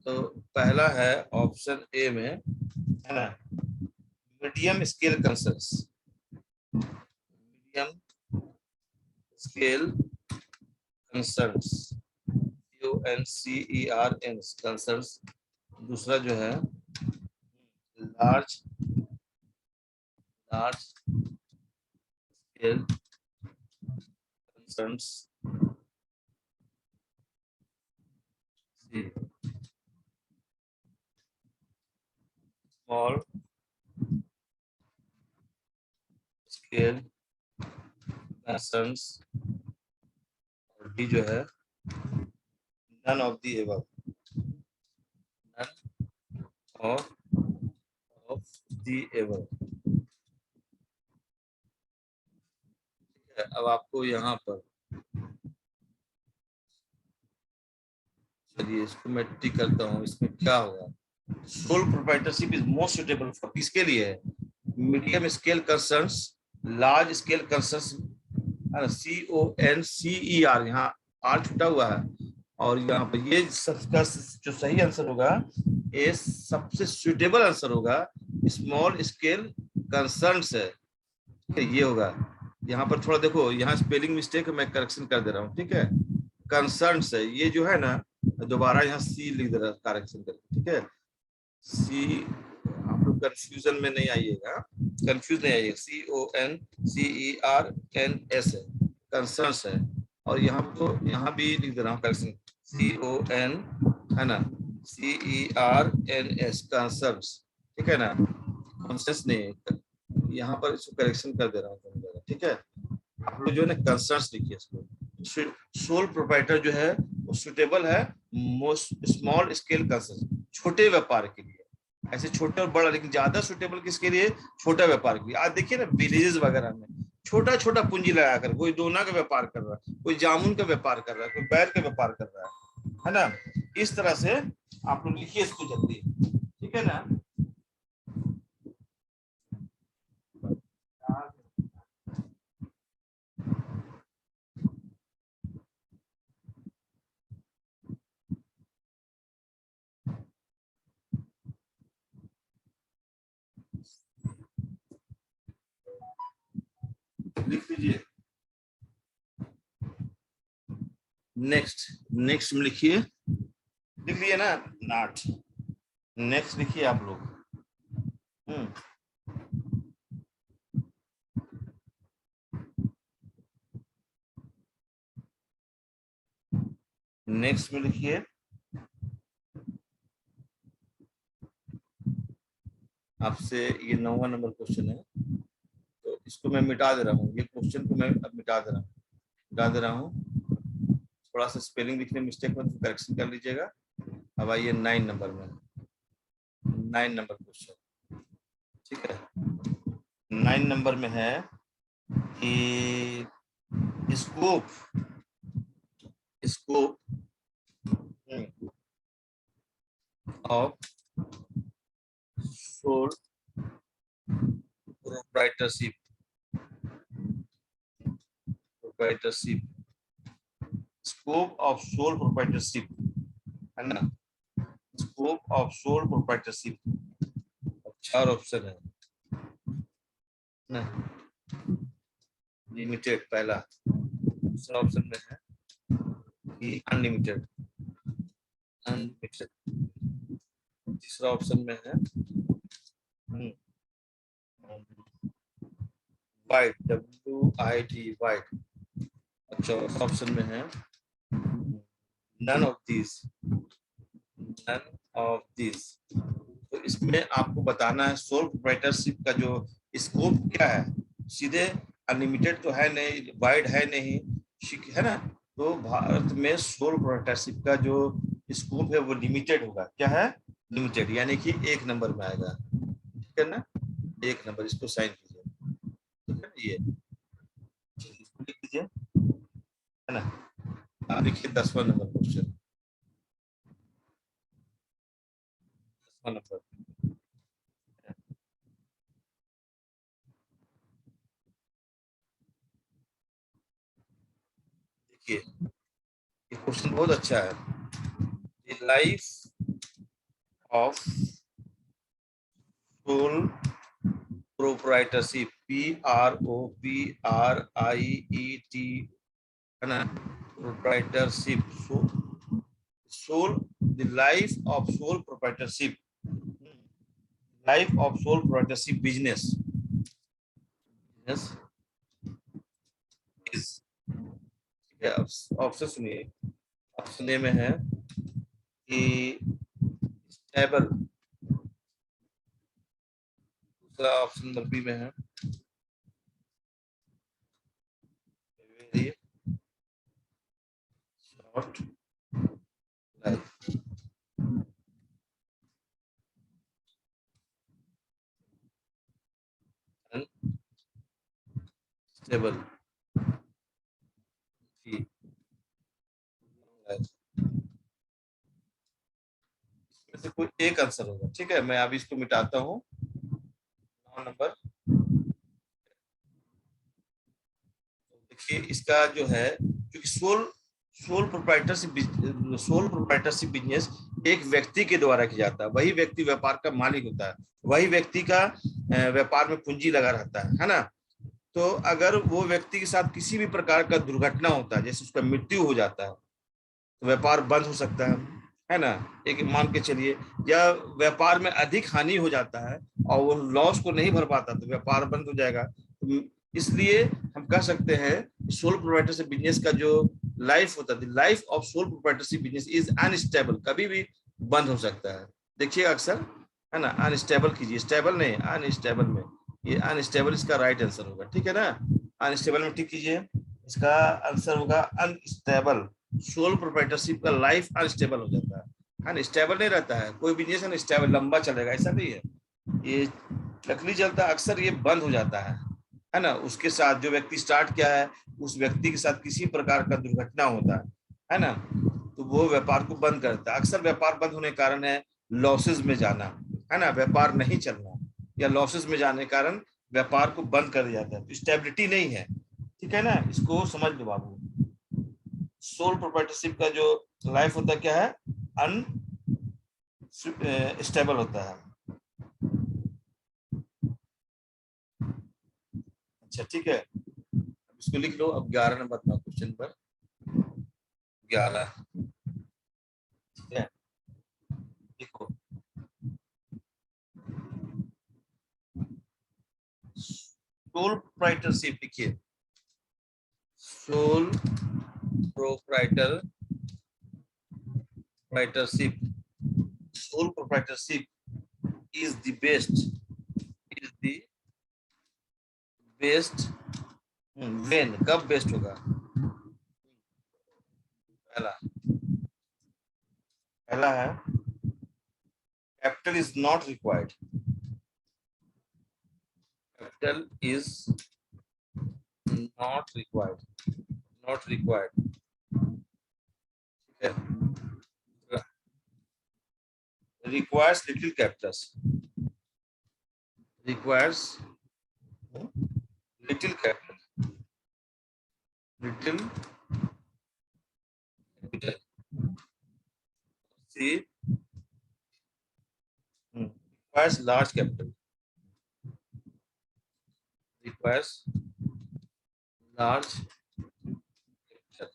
तो पहला है ऑप्शन ए में, है ना, medium scale concerns, medium scale concerns, CONCERNS concerns. दूसरा जो है large, large scale concerns, small scale concerns, और डी जो है none of the above, none of the ever. अब आपको यहाँ पर चलिए इसको मैं टिक करता हूँ, इसमें क्या होगा। Sole proprietorship is most suitable for, किसके लिए है? Medium scale concerns, large scale concerns, CONCER, यहाँ आर छुटा हुआ है, और यहाँ पर ये सबका जो सही आंसर होगा, ये सबसे सुटेबल आंसर होगा, स्मॉल स्केल कंसर्न्स है, ये होगा। यहाँ पर थोड़ा देखो, यहाँ स्पेलिंग मिस्टेक मैं करेक्शन कर दे रहा हूँ, ठीक है। कंसर्न्स है, ये जो है ना, दोबारा यहाँ सी लिख दे रहा है करेक्शन करके, ठीक है। सी, आप लोग कंफ्यूजन में नहीं आइएगा, कंफ्यूज नहीं आइएगा, CONCERNS है, कंसर्न्स है। और यहाँ तो यहाँ भी लिख दे रहा हूँ करेक्शन, CON है ना, CERNS, कंसर्न्स, ठीक है ना, कॉन्शियस नहीं है, यहाँ पर इसको करेक्शन कर दे रहा हूँ, ठीक है। आप लोग जो है ना कंसर्न्स लिखिए इसको। सोल प्रोप्राइटर जो है वो सुटेबल है मोस्ट स्मॉल स्केल कंसर्न, छोटे व्यापार के लिए, ऐसे छोटे और बड़ा, लेकिन ज्यादा सुटेबल किसके लिए? छोटा व्यापार के लिए। आज देखिए ना विलेजेस वगैरह में छोटा छोटा पूंजी लगाकर कोई डोना का व्यापार कर रहा है, कोई जामुन का व्यापार कर रहा है, कोई बैर का व्यापार कर रहा है ना। इस तरह से आप लोग लिखिए इसको जल्दी, ठीक है ना। लिख लीजिए। नेक्स्ट, नेक्स्ट में लिखिए, लिख लिए ना, नॉट। नेक्स्ट लिखिए आप लोग। नेक्स्ट में लिखिए, आपसे ये 9वां नंबर क्वेश्चन है, तो इसको मैं मिटा दे रहा हूँ, ये क्वेश्चन को मैं अब मिटा दे रहा हूँ। थोड़ा सा स्पेलिंग लिखने में मिस्टेक में करेक्शन कर लीजिएगा। अब आइए 9 नंबर में, 9 नंबर क्वेश्चन, ठीक है। 9 नंबर में है कि scope, scope of sole proprietorship, scope of sole proprietorship है ना, scope of sole proprietorship. 4 option है ना, लिमिटेड पहला, दूसरा ऑप्शन में है कि अनलिमिटेड, तीसरा ऑप्शन में है वाइट, WIT वाइट, और चौथा ऑप्शन में है none of this, none of this. तो इसमें आपको बताना है सोल प्रोप्राइटरशिप का जो स्कोप क्या है। सीधे अनलिमिटेड तो है नहीं, वाइड है नहीं, है ना। तो भारत में सोल प्रोप्राइटरशिप का जो स्कोप है वो लिमिटेड होगा। क्या है? लिमिटेड, यानी कि 1 नंबर में आएगा, ठीक है ना, 1 नंबर, इसको साइन कीजिए, ठीक है। ये इसको लिख लीजिए, है ना। लिखिए 10वां नंबर क्वेश्चन, 10वां नंबर। देखिए ये क्वेश्चन बहुत अच्छा है। The life of sole proprietorship, PROPRIET, है ना, proprietorship, sole, the life of sole proprietorship, life of sole proprietorship business is, ठीक है। ऑप्शन सुनिए, ऑप्शन ए में है कि स्टेबल, दूसरा ऑप्शन नंबर बी में है शॉर्ट लाइफ, स्टेबल, इसमें से कोई एक आंसर होगा। ठीक है, मैं अभी इसको मिटाता हूँ। 9 नंबर, देखिए इसका जो है, क्योंकि सोल प्रोप्राइटरशिप बिजनेस एक व्यक्ति के द्वारा किया जाता है। वही व्यक्ति व्यापार का मालिक होता है, वही व्यक्ति का व्यापार में पूंजी लगा रहता है ना। तो अगर वो व्यक्ति के साथ किसी भी प्रकार का दुर्घटना होता है, जैसे उसका मृत्यु हो जाता है, तो व्यापार बंद हो सकता है ना। एक मान के चलिए, या व्यापार में अधिक हानि हो जाता है और वो लॉस को नहीं भर पाता, तो व्यापार बंद हो जाएगा। तो इसलिए हम कह सकते हैं सोल प्रोप्राइटरशिप बिजनेस का जो लाइफ होता है, life of sole proprietorship business is unstable, कभी भी बंद हो सकता है। देखिए अक्सर, है ना, अनस्टेबल कीजिए, स्टेबल नहीं, अनस्टेबल में, ये अनस्टेबल इसका राइट आंसर होगा। ठीक है ना, अनस्टेबल में टिक कीजिए, इसका आंसर होगा अनस्टेबल। सोल प्रोप्राइटरशिप का लाइफ अनस्टेबल हो जाता है, अनस्टेबल नहीं रहता है। कोई बिजनेस अनस्टेबल लंबा चलेगा ऐसा नहीं है, ये लकड़ी चलता है, अक्सर ये बंद हो जाता है ना। उसके साथ जो व्यक्ति स्टार्ट किया है, उस व्यक्ति के साथ किसी प्रकार का दुर्घटना होता है ना, तो वो व्यापार को बंद करता है। अक्सर व्यापार बंद होने के कारण है लॉसेस में जाना, है ना, व्यापार नहीं चलना, या लॉसेस में जाने के कारण व्यापार को बंद कर दिया जाता है, तो स्टेबिलिटी नहीं है। ठीक है ना, इसको समझ लो बाबू। सोल प्रोप्राइटरशिप का जो लाइफ होता है क्या है, अनस्टेबल होता है। अच्छा ठीक है, अब इसको लिख लो। अब 11 नंबर का क्वेश्चन पर 11, ठीक है, देखो सोल प्रोप्राइटरशिप, लिखिए sole proprietorship, sole proprietorship is the best, is the best, when, कब बेस्ट होगा। पहला पहला है capital is not required, capital is not required, not required, ठीक है। Requires little capitals, requires little capital, little capital, C requires large capital, requires large capital,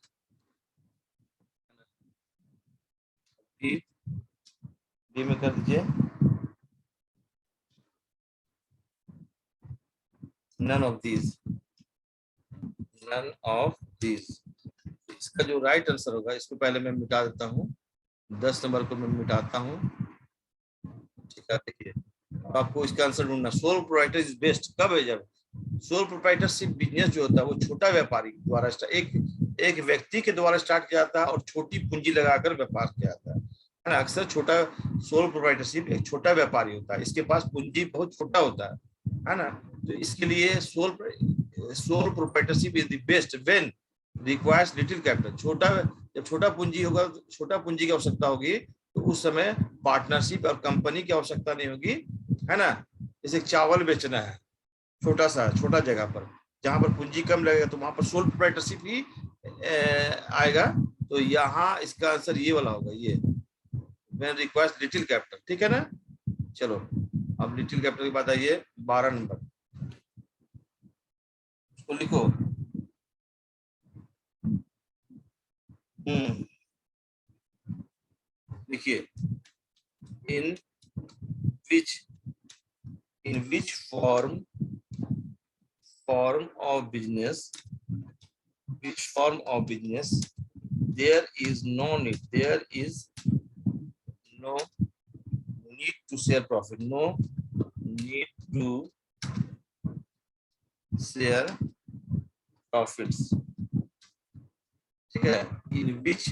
B में कर दीजिए none of these, none of these। इसका जो right answer होगा, इसको पहले मैं मिटा देता हूँ, 10 नंबर को मैं मिटाता हूँ। ठीक है, देखिए आपको इसका आंसर ढूंढना। सोल प्रोप्राइटर इज बेस्ट कब है, जब सोल प्रोप्राइटरशिप बिजनेस जो होता है वो छोटा व्यापारी द्वारा एक व्यक्ति के द्वारा स्टार्ट किया जाता है और छोटी पूंजी लगाकर व्यापार किया जाता है ना। अक्सर छोटा सोल प्रोप्राइटरशिप एक छोटा व्यापारी होता है, इसके पास पूंजी बहुत छोटा होता है ना। तो इसके लिए sole proprietorship is the best when requires little capital. जब छोटा पूंजी होगा, छोटा पूंजी की आवश्यकता होगी, तो उस समय पार्टनरशिप और कंपनी की आवश्यकता नहीं होगी, है ना। जैसे चावल बेचना है, छोटा जगह पर, जहां पर पूंजी कम लगेगा, तो वहां पर सोल प्रोप्राइटरशिप ही आएगा। तो यहाँ इसका आंसर ये वाला होगा, ये व्हेन रिक्वायर्स लिटिल कैपिटल। ठीक है ना, चलो अब लिटिल कैपिटल की बात आइए 12 नंबर, उसको लिखो। देखिए in which form of business, there is no need to share profit, no need to share profits। ठीक है, in which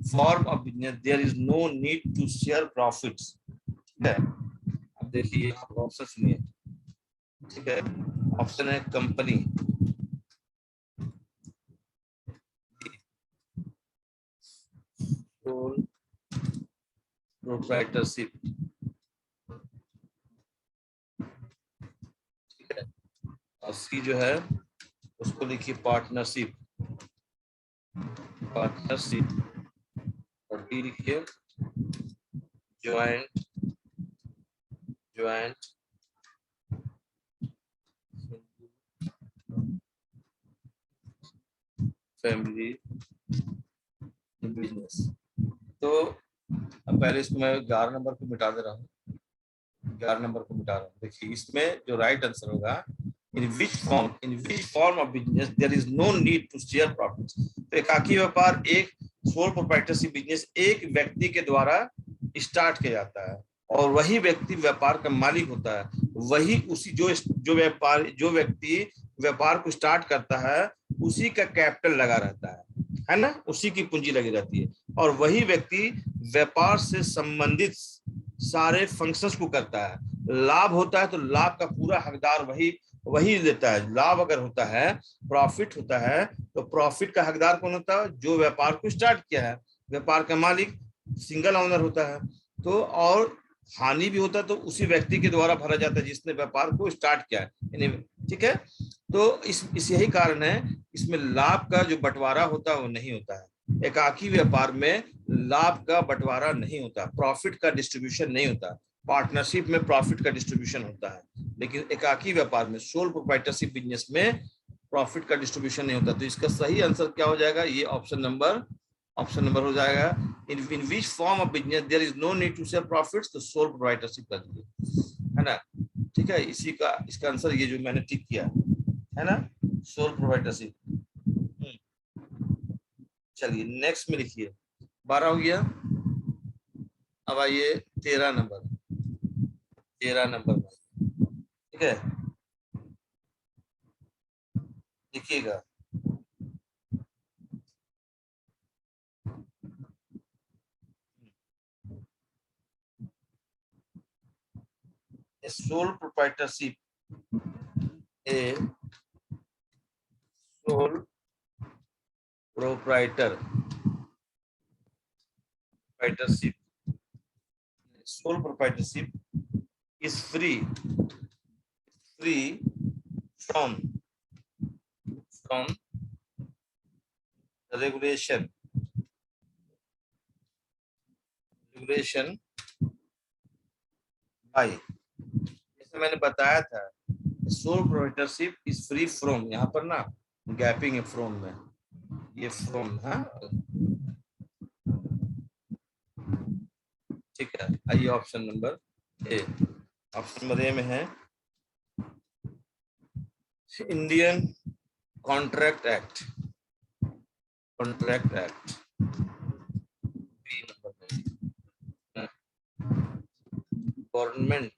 form of business there is no need to share profits। ठीक है, अब देखिए ऑप्शन सुनिए। ठीक है, ऑप्शन है कंपनी, सोल प्रोप्राइटरशिप, ठीक है। और सी जो है उसको लिखिए पार्टनरशिप, पार्टनरशिप। और डी लिखिए ज्वाइंट, ज्वाइंट फैमिली बिजनेस। तो अब पहले इसको मैं 11 नंबर को मिटा दे रहा हूँ, 11 नंबर को मिटा रहा हूँ। देखिए इसमें जो राइट आंसर होगा, in which form of business there is no need to share profits. तो एकाकी व्यापार, एक सोल प्रोप्राइटरशिप बिजनेस एक व्यक्ति के द्वारा स्टार्ट किया जाता है और वही व्यक्ति व्यापार का मालिक होता है। वही उसी जो व्यक्ति व्यापार को स्टार्ट करता है उसी का कैपिटल लगा रहता है ना, उसी की पूंजी लगी रहती है। और वही व्यक्ति व्यापार से संबंधित सारे फंक्शंस को करता है। लाभ होता है तो लाभ का पूरा हकदार वही लेता है। लाभ अगर होता है, प्रॉफिट होता है, तो प्रॉफिट का हकदार कौन होता है? जो व्यापार को स्टार्ट किया है, व्यापार का मालिक सिंगल ओनर होता है। तो और हानि भी होता है तो उसी व्यक्ति के द्वारा भरा जाता है जिसने व्यापार को स्टार्ट किया है, ठीक है। तो इस यही कारण है इसमें लाभ का जो बंटवारा होता है वो नहीं होता है। एकाकी व्यापार में लाभ का बंटवारा नहीं होता, प्रॉफिट का डिस्ट्रीब्यूशन नहीं होता। पार्टनरशिप में प्रॉफिट का डिस्ट्रीब्यूशन होता है, लेकिन एकाकी व्यापार में, सोल प्रोप्राइटरशिप बिजनेस में प्रॉफिट का डिस्ट्रीब्यूशन नहीं होता। तो इसका सही आंसर क्या हो जाएगा? ये ऑप्शन नंबर हो जाएगा। In which form of business there is no need to share profits, तो सोल प्रोप्राइटरशिप कर दीजिए, है ना। ठीक है, इसका आंसर ये जो मैंने टिक किया है ना, सोल प्रोप्राइटरशिप। चलिए नेक्स्ट में लिखिए, 12 हो गया। अब आइए 13 नंबर, 13 नंबर में, ठीक है, लिखिएगा। Sole proprietorship, A sole proprietorship, sole proprietorship is free from regulation by, जैसे मैंने बताया था, sole proprietorship is free from, यहाँ पर ना गैपिंग है फ्रॉम में, ये फ्रॉम है, ठीक है। आइए option number A, option number A में है Indian contract act, contract act. B number में गवर्नमेंट,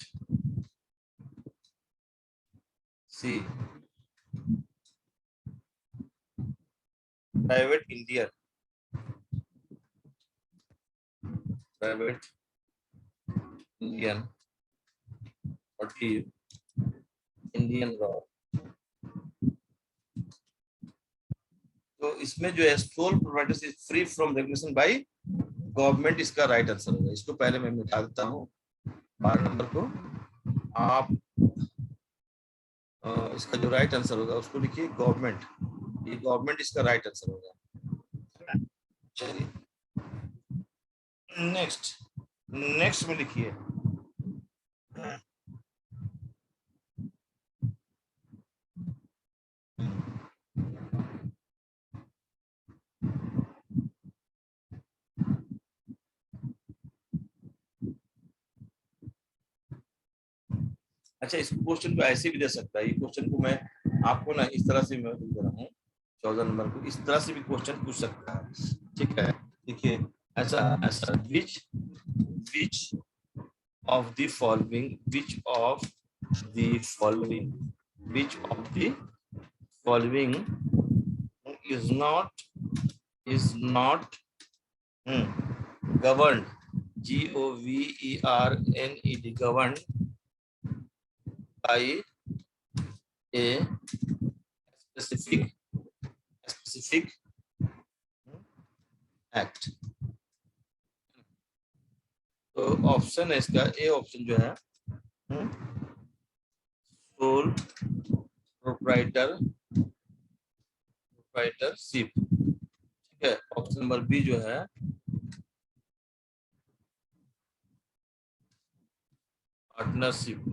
सी प्राइवेट इंडियन और डी इंडियन लॉ। तो इसमें जो है sole proprietorship free from regulation by government, इसका राइट आंसर होगा। इसको पहले मैं मिटा देता हूँ 12 नंबर को। आप इसका जो राइट आंसर होगा उसको लिखिए गवर्नमेंट, ये गवर्नमेंट इसका राइट आंसर होगा। चलिए नेक्स्ट में लिखिए अच्छा, इस क्वेश्चन को ऐसे भी दे सकता है। ये क्वेश्चन को मैं आपको ना इस तरह से मैं दे रहा हूँ, 14 नंबर को इस तरह से भी क्वेश्चन पूछ सकता है, ठीक है। देखिए ऐसा ऐसा which of the following is not governed, governed by a specific act, तो ऑप्शन है इसका ए ऑप्शन जो है सोल प्रोप्राइटरशिप, ठीक है। ऑप्शन नंबर बी जो है partnership.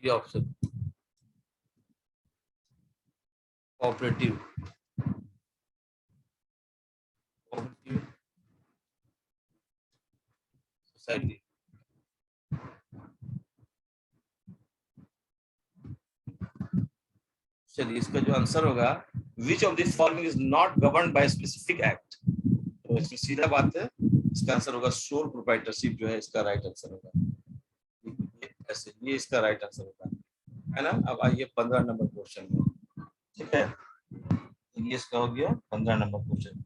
D option cooperative cooperative society. चलिए इसका जो आंसर होगा विच of this following is not governed by specific act, तो इसमें सीधा बात है, इसका आंसर होगा सोल प्रोप्राइटरशिप जो है इसका राइट आंसर होगा। ऐसे ये इसका राइट आंसर होगा, है ना। अब आइए 15 नंबर क्वेश्चन में, ठीक है। ये इसका हो गया 15 number question,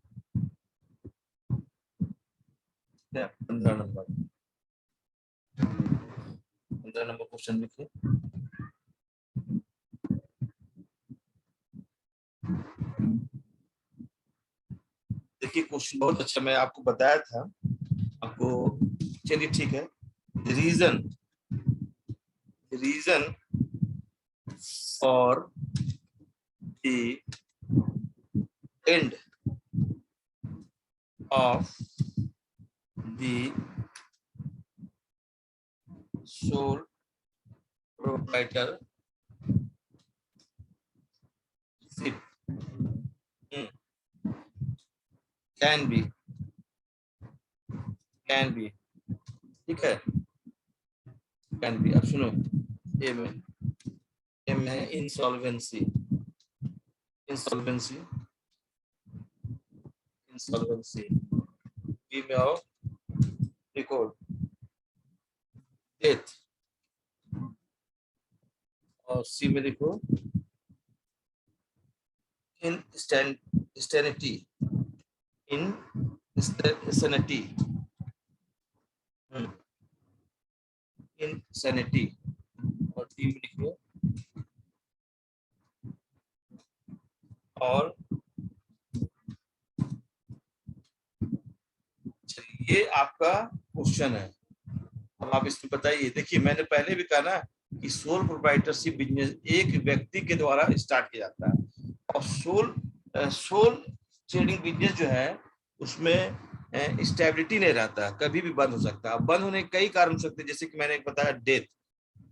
15 number 15 number question लिखिए। देखिए क्वेश्चन बहुत अच्छा, मैं आपको बताया था आपको। चलिए ठीक है। Reason for the end of the sole proprietorship can be, ठीक है, कैन बी। अब सुनो, ए में है इंसॉल्वेंसी, इंसॉल्वेंसी इंसॉल्वेंसी। बी में आओ रिकॉर्ड डेथ, और सी में लिखो इंस्टेनिटी, इंसैनिटी, इंसैनिटी, और डी में लिखो और ये आपका क्वेश्चन है। अब आप इसमें बताइए। देखिए मैंने पहले भी कहा ना कि सोल प्रोप्राइटरशिप बिजनेस एक व्यक्ति के द्वारा स्टार्ट किया जाता है, और सोल ट्रेडिंग बिजनेस जो है उसमें स्टेबिलिटी नहीं रहता, कभी भी बंद हो सकता है। बंद होने के कई कारण हो सकते हैं, जैसे कि मैंने बताया डेथ,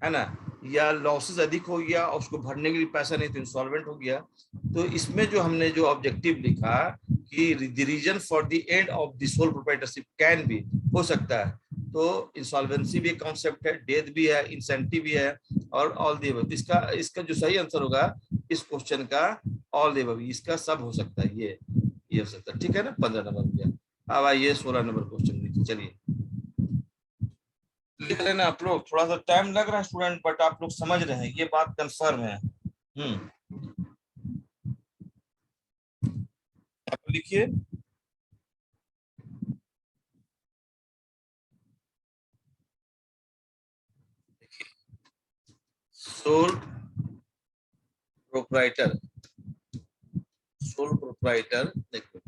है ना, या लॉसेस अधिक हो गया और उसको भरने के लिए पैसा नहीं तो इंसॉल्वेंट हो गया। तो इसमें जो हमने जो ऑब्जेक्टिव लिखा कि the reason for the end of the sole proprietorship can be, हो सकता है, तो इंसॉल्वेंसी भी एक कॉन्सेप्ट है, डेथ भी है, इंसेंटिव भी है, और ऑल द अबव। इसका इसका जो सही आंसर होगा इस क्वेश्चन का ऑल द अबव, इसका सब हो सकता है, ये हो सकता है, ठीक है ना। 15 नंबर हो गया। अब आइए 16 नंबर क्वेश्चन लीजिए। चलिए लिख लेना आप लोग, थोड़ा सा टाइम लग रहा है स्टूडेंट, बट आप लोग समझ रहे हैं, ये बात कंफर्म है। आप लिखिए। सोल प्रोप्राइटर, सोल प्रोप्राइटर देखो,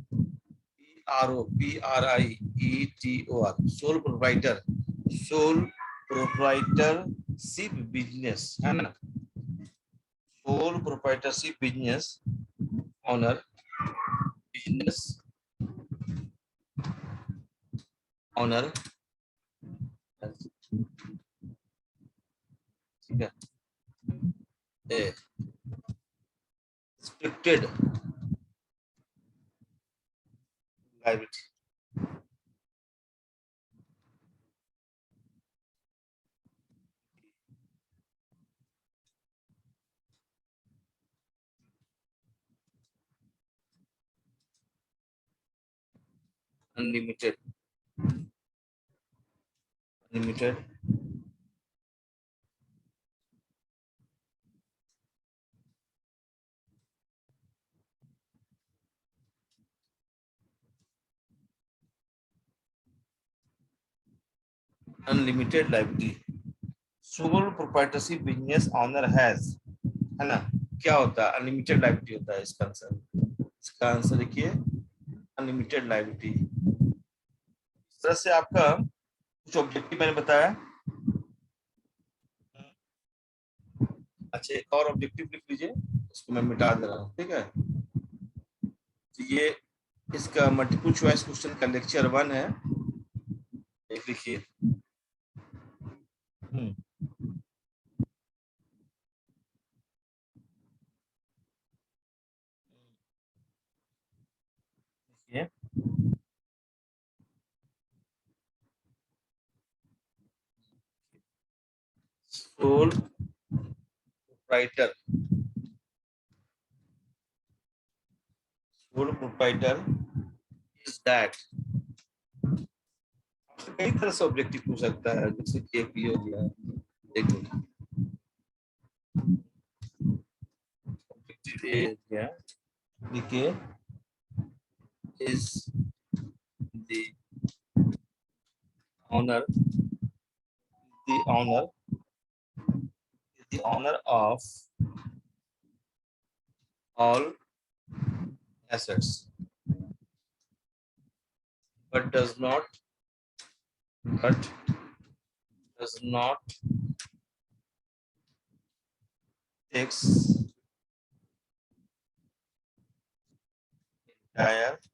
PROPRIETOR, sole proprietor, soul proprietorship business, है ना। Soul proprietorship business honour, business honour, ठीक है, restricted liability, unlimited, unlimited, unlimited liability, soul proprietorship business honour has, है ना, क्या होता है? अनलिमिटेड लाइबिलिटी होता है इसका आंसर देखिए अनलिमिटेड लाइबिलिटी। इस तरह से आपका कुछ ऑब्जेक्टिव मैंने बताया। अच्छा, एक और ऑब्जेक्टिव लिख लीजिए, इसको मैं मिटा दे रहा हूँ, ठीक है। तो ये इसका मल्टीपल चॉइस क्वेश्चन का लेक्चर 1 है, एक लिखिए। ये sole proprietor, sole proprietor is that, कई तरह से ऑब्जेक्टिव पूछ सकता है, जैसे कि एक ये हो गया, एक ऑब्जेक्टिव ए हो गया, देखिए is the owner, the owner is the owner of all assets but does not takes entire risk।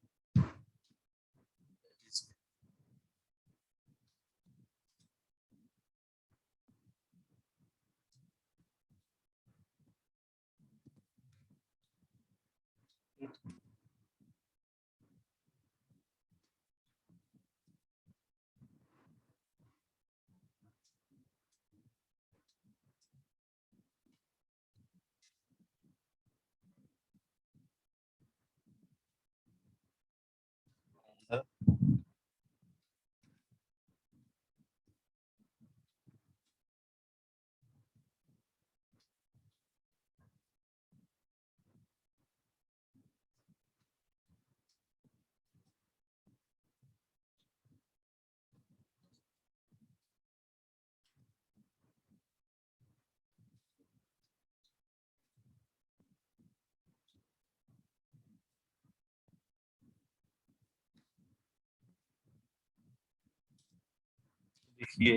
देखिए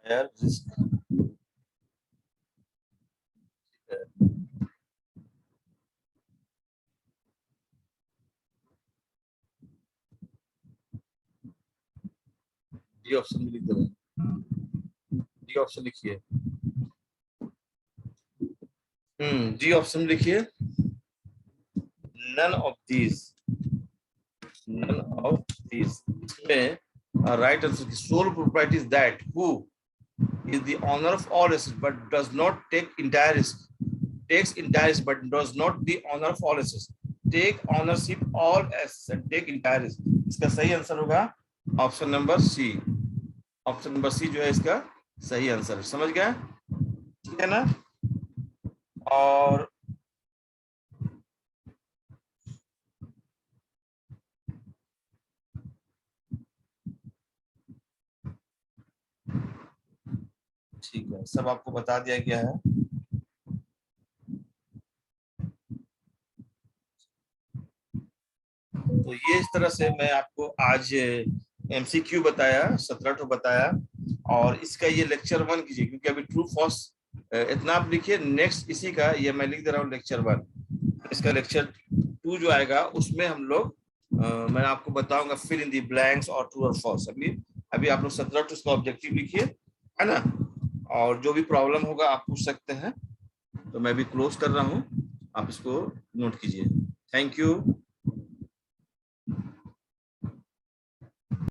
entire risk, ये ऑप्शन लिख दो, ये ऑप्शन लिखिए, जी ऑप्शन लिखिए, none of these, none of these, इसमें राइट आंसर की sole propriety is that who is the owner of all assets but does not take entire risk, takes entire risk but does not the owner of all assets, take ownership all assets and take entire risk। इसका सही answer होगा option number C, option number C जो है इसका सही answer है। समझ गया, ठीक है ना? और ठीक है, सब आपको बता दिया गया है। तो ये इस तरह से मैं आपको आज एमसीक्यू बताया, 17 ठो बताया, और इसका ये लेक्चर 1 कीजिए, क्योंकि अभी ट्रू फॉल्स इतना आप लिखिए, नेक्स्ट इसी का ये मैं लिख दे रहा हूँ लेक्चर 1। इसका लेक्चर 2 जो आएगा उसमें हम लोग मैं आपको बताऊंगा फिल इन दी ब्लैंक्स और ट्रू और फॉल्स। अभी आप लोग 17 टू इसका ऑब्जेक्टिव लिखिए, है ना, और जो भी प्रॉब्लम होगा आप पूछ सकते हैं। तो मैं भी क्लोज कर रहा हूँ, आप इसको नोट कीजिए। Thank you.